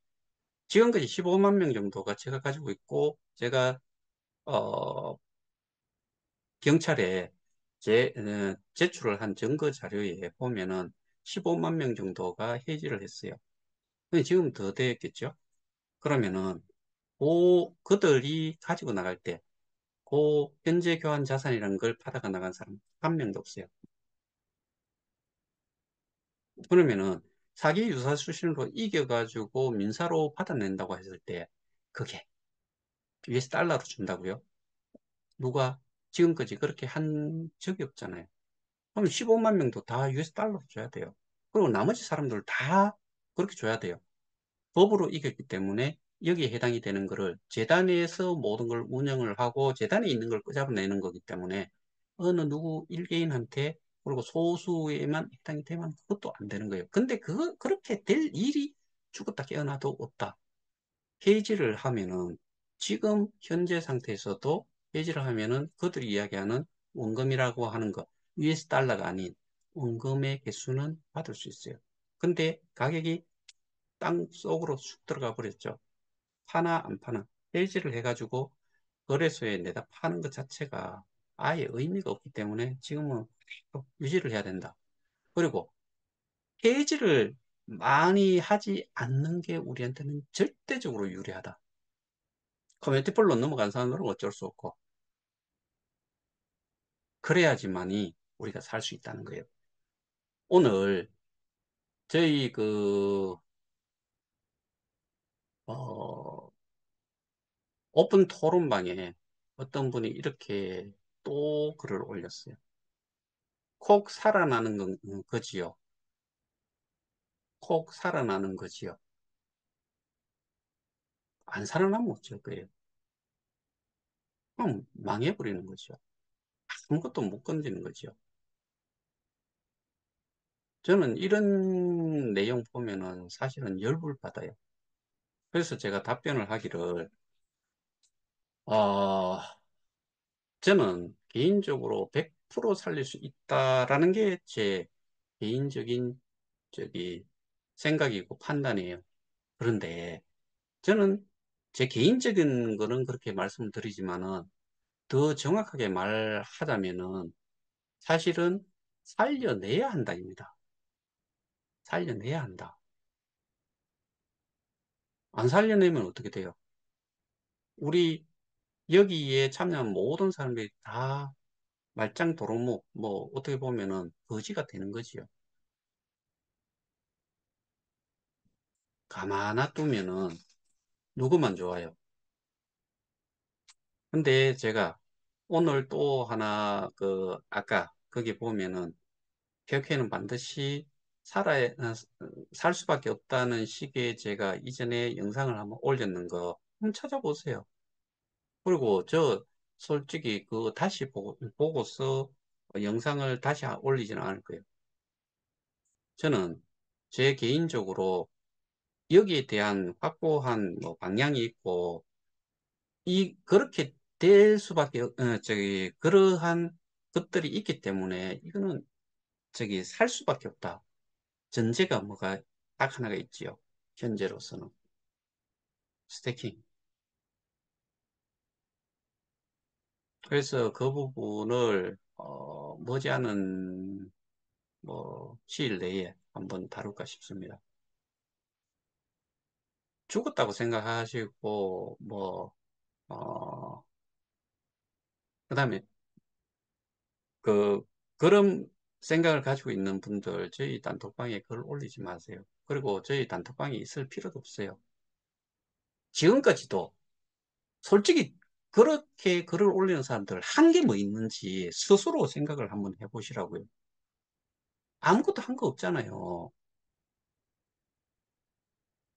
지금까지 15만 명 정도가 제가 가지고 있고 제가 어, 경찰에 제출을 한 증거 자료에 보면은 15만 명 정도가 해지를 했어요. 근데 지금 더 됐겠죠? 그러면은 그들이 가지고 나갈 때 그 현재 교환 자산이라는 걸 받아가 나간 사람 한 명도 없어요. 그러면은 사기 유사 수신으로 이겨가지고 민사로 받아낸다고 했을 때 그게 US 달러로 준다고요? 누가 지금까지 그렇게 한 적이 없잖아요. 그럼 15만 명도 다 US 달러로 줘야 돼요. 그리고 나머지 사람들 다 그렇게 줘야 돼요. 법으로 이겼기 때문에 여기에 해당이 되는 거를 재단에서 모든 걸 운영을 하고 재단에 있는 걸 끄잡아내는 거기 때문에 어느 누구 일개인한테 그리고 소수에만 해당이 되면 그것도 안 되는 거예요. 근데 그렇게 될 일이 죽었다 깨어나도 없다. 해지를 하면은 지금 현재 상태에서도 해지를 하면은 그들이 이야기하는 원금이라고 하는 거 US 달러가 아닌 원금의 개수는 받을 수 있어요. 근데 가격이 땅 속으로 쑥 들어가 버렸죠. 파나 안 파나 해지를 해가지고 거래소에 내다 파는 것 자체가 아예 의미가 없기 때문에 지금은 유지를 해야 된다. 그리고 해지를 많이 하지 않는 게 우리한테는 절대적으로 유리하다. 커뮤니티폴로 넘어간 사람들은 어쩔 수 없고 그래야지만이 우리가 살 수 있다는 거예요. 오늘 저희 어, 오픈 토론방에 어떤 분이 이렇게 또 글을 올렸어요. 콕 살아나는 거지요. 콕 살아나는 거지요. 안 살아나면 어쩔 거예요. 그럼 망해버리는 거죠. 아무것도 못 건드리는 거죠. 저는 이런 내용 보면은 사실은 열불 받아요. 그래서 제가 답변을 하기를, 어, 저는 개인적으로 100% 살릴 수 있다라는 게 제 개인적인 저기 생각이고 판단이에요. 그런데 저는 제 개인적인 거는 그렇게 말씀을 드리지만은 더 정확하게 말하자면은 사실은 살려내야 한다입니다. 살려내야 한다. 안 살려내면 어떻게 돼요? 우리 여기에 참여한 모든 사람들이 다 말짱 도루묵, 뭐, 어떻게 보면은 거지가 되는 거지요. 가만 놔두면은 누구만 좋아요. 근데 제가 오늘 또 하나, 아까 거기 보면은 개혁회는 반드시 살 수밖에 없다는 식의 제가 이전에 영상을 한번 올렸는 거 한번 찾아보세요. 그리고 저 솔직히 다시 보고서 영상을 다시 올리지는 않을 거예요. 저는 제 개인적으로 여기에 대한 확고한 뭐 방향이 있고 그렇게 될 수밖에 그러한 것들이 있기 때문에 이거는 살 수밖에 없다. 전제가 뭐가 딱 하나가 있지요. 현재로서는 스태킹. 그래서 그 부분을 머지않은 뭐 시일 내에 한번 다룰까 싶습니다. 죽었다고 생각하시고 그다음에 그 그런 생각을 가지고 있는 분들 저희 단톡방에 글 올리지 마세요. 그리고 저희 단톡방에 있을 필요도 없어요. 지금까지도 솔직히 그렇게 글을 올리는 사람들 한 게 뭐 있는지 스스로 생각을 한번 해보시라고요. 아무것도 한 거 없잖아요.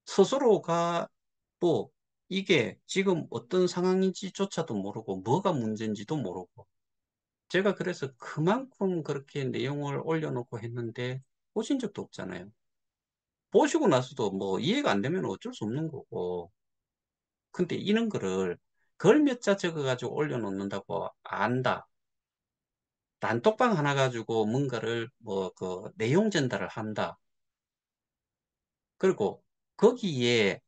스스로가 뭐 이게 지금 어떤 상황인지조차도 모르고 뭐가 문제인지도 모르고 제가 그래서 그만큼 그렇게 내용을 올려놓고 했는데 보신 적도 없잖아요. 보시고 나서도 뭐 이해가 안 되면 어쩔 수 없는 거고. 근데 이런 거를 글 몇 자 적어가지고 올려놓는다고 안다. 단톡방 하나 가지고 뭔가를 내용 전달을 한다. 그리고 거기에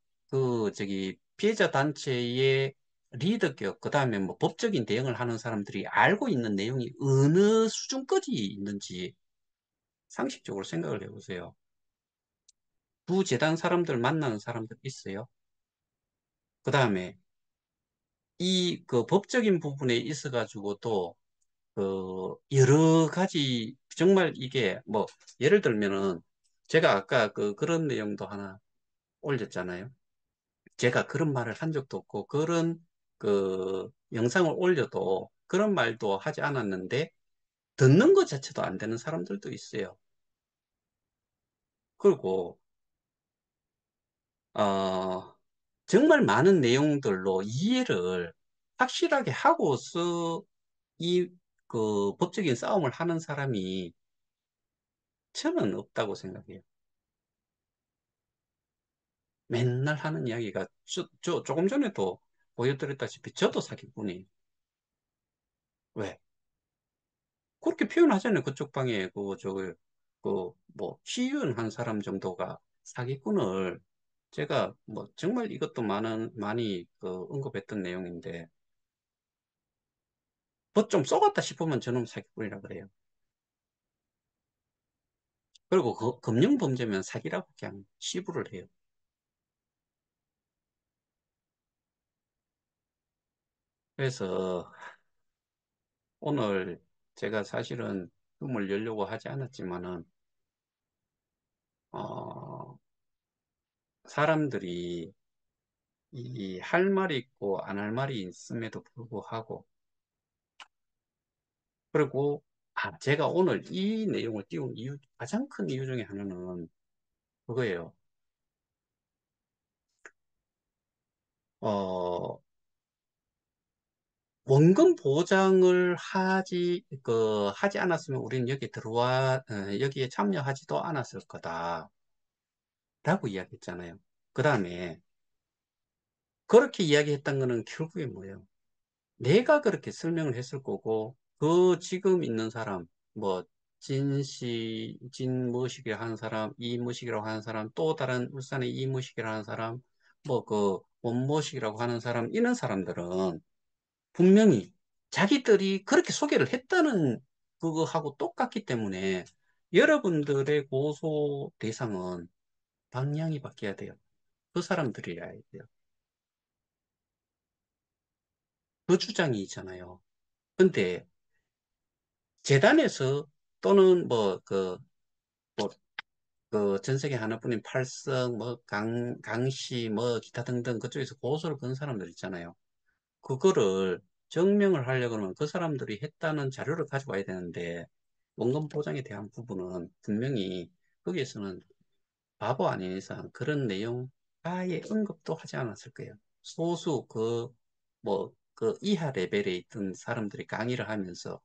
피해자 단체의 리더격, 그 다음에 뭐 법적인 대응을 하는 사람들이 알고 있는 내용이 어느 수준까지 있는지 상식적으로 생각을 해보세요. 부 재단 사람들 만나는 사람들 있어요. 그 다음에 법적인 부분에 있어가지고도 여러 가지 정말 이게 뭐 예를 들면은 제가 아까 그런 내용도 하나 올렸잖아요. 제가 그런 말을 한 적도 없고 그런 영상을 올려도 그런 말도 하지 않았는데 듣는 것 자체도 안 되는 사람들도 있어요. 그리고 어, 정말 많은 내용들로 이해를 확실하게 하고서 이 법적인 싸움을 하는 사람이 저는 없다고 생각해요. 맨날 하는 이야기가 조금 전에도 보여드렸다시피 저도 사기꾼이에요. 왜? 그렇게 표현하잖아요. 그쪽 방에 뭐 시위원 사람 정도가 사기꾼을 제가 뭐 정말 이것도 많이 언급했던 내용인데 뭐 좀 쏘갔다 싶으면 저놈 사기꾼이라 그래요. 그리고 금융범죄면 사기라고 그냥 치부를 해요. 그래서 오늘 제가 사실은 룸을 열려고 하지 않았지만은 어, 사람들이 이 할 말이 있고 안 할 말이 있음에도 불구하고 그리고 제가 오늘 이 내용을 띄운 가장 큰 이유 중에 하나는 그거예요. 어, 원금 보장을 하지 않았으면 우리는 여기에 참여하지도 않았을 거다라고 이야기했잖아요. 그 다음에 그렇게 이야기했던 거는 결국에 뭐예요? 내가 그렇게 설명을 했을 거고, 지금 있는 사람, 뭐, 진무식이라고 하는 사람, 이무식이라고 하는 사람, 또 다른 울산의 이무식이라고 하는 사람, 뭐, 원무식이라고 하는 사람, 이런 사람들은 분명히 자기들이 그렇게 소개를 했다는 그거하고 똑같기 때문에 여러분들의 고소 대상은 방향이 바뀌어야 돼요. 그 사람들이어야 돼요. 그 주장이 있잖아요. 근데 재단에서 또는 뭐, 그 전세계 하나뿐인 팔성, 뭐 강씨, 뭐 기타 등등 그쪽에서 고소를 건 사람들 있잖아요. 그거를 증명을 하려고 하면 그 사람들이 했다는 자료를 가져와야 되는데 원금 보장에 대한 부분은 분명히 거기에서는 바보 아닌 이상 그런 내용 아예 언급도 하지 않았을 거예요. 소수 그 이하 레벨에 있던 사람들이 강의를 하면서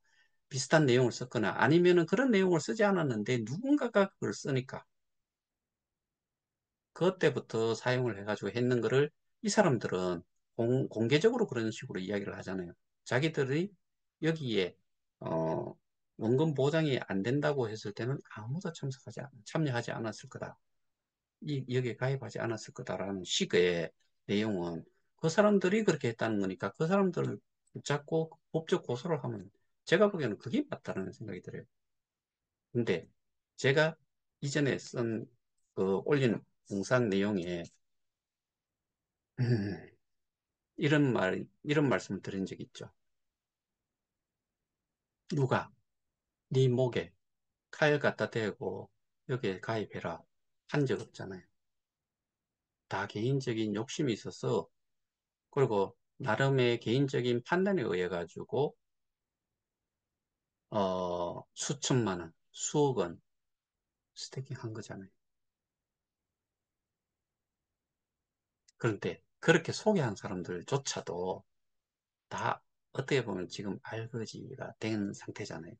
비슷한 내용을 썼거나 아니면은 그런 내용을 쓰지 않았는데 누군가가 그걸 쓰니까 그때부터 사용을 해가지고 했는 거를 이 사람들은 공개적으로 그런 식으로 이야기를 하잖아요. 자기들이 여기에 어, 원금 보장이 안 된다고 했을 때는 아무도 참여하지 않았을 거다. 여기에 가입하지 않았을 거다라는 식의 내용은 그 사람들이 그렇게 했다는 거니까 그 사람들을 붙잡고 법적 고소를 하면 제가 보기에는 그게 맞다는 생각이 들어요. 근데 제가 이전에 올린 영상 내용에 이런 말씀을 드린 적이 있죠. 누가 네 목에 칼 갖다 대고 여기에 가입해라 한 적 없잖아요. 다 개인적인 욕심이 있어서 그리고 나름의 개인적인 판단에 의해 가지고 수천만 원, 수억 원 스태킹 한 거잖아요. 그런데 그렇게 소개한 사람들조차도 다 어떻게 보면 지금 알거지가 된 상태잖아요.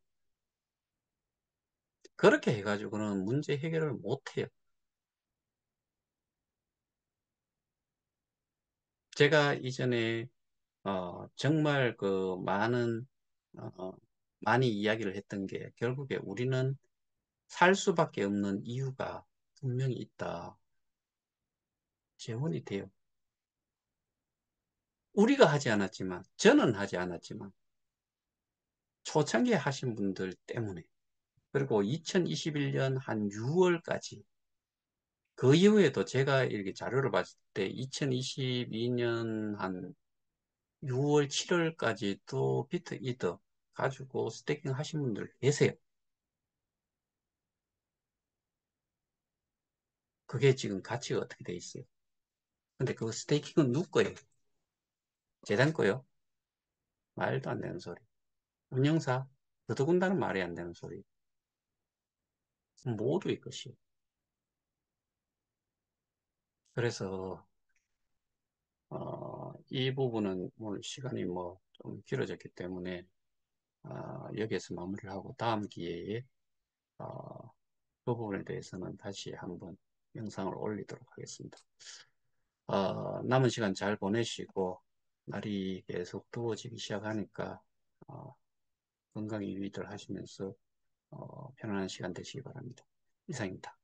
그렇게 해가지고는 문제 해결을 못해요. 제가 이전에 정말 많이 이야기를 했던 게 결국에 우리는 살 수밖에 없는 이유가 분명히 있다. 재혼이 돼요. 우리가 하지 않았지만, 저는 하지 않았지만, 초창기에 하신 분들 때문에, 그리고 2021년 한 6월까지, 그 이후에도 제가 이렇게 자료를 봤을 때 2022년 한 6월, 7월까지도 비트 이더 가지고 스테이킹 하신 분들 계세요. 그게 지금 가치가 어떻게 돼 있어요? 근데 그 스테이킹은 누구 거예요? 재단 거요? 말도 안 되는 소리. 운영사? 더더군다나 말이 안 되는 소리. 모두의 것이. 그래서 이 부분은 오늘 시간이 뭐 좀 길어졌기 때문에 여기에서 마무리를 하고 다음 기회에 어, 그 부분에 대해서는 다시 한번 영상을 올리도록 하겠습니다. 남은 시간 잘 보내시고 날이 계속 더워지기 시작하니까 어, 건강 유의들 하시면서 편안한 시간 되시기 바랍니다. 이상입니다.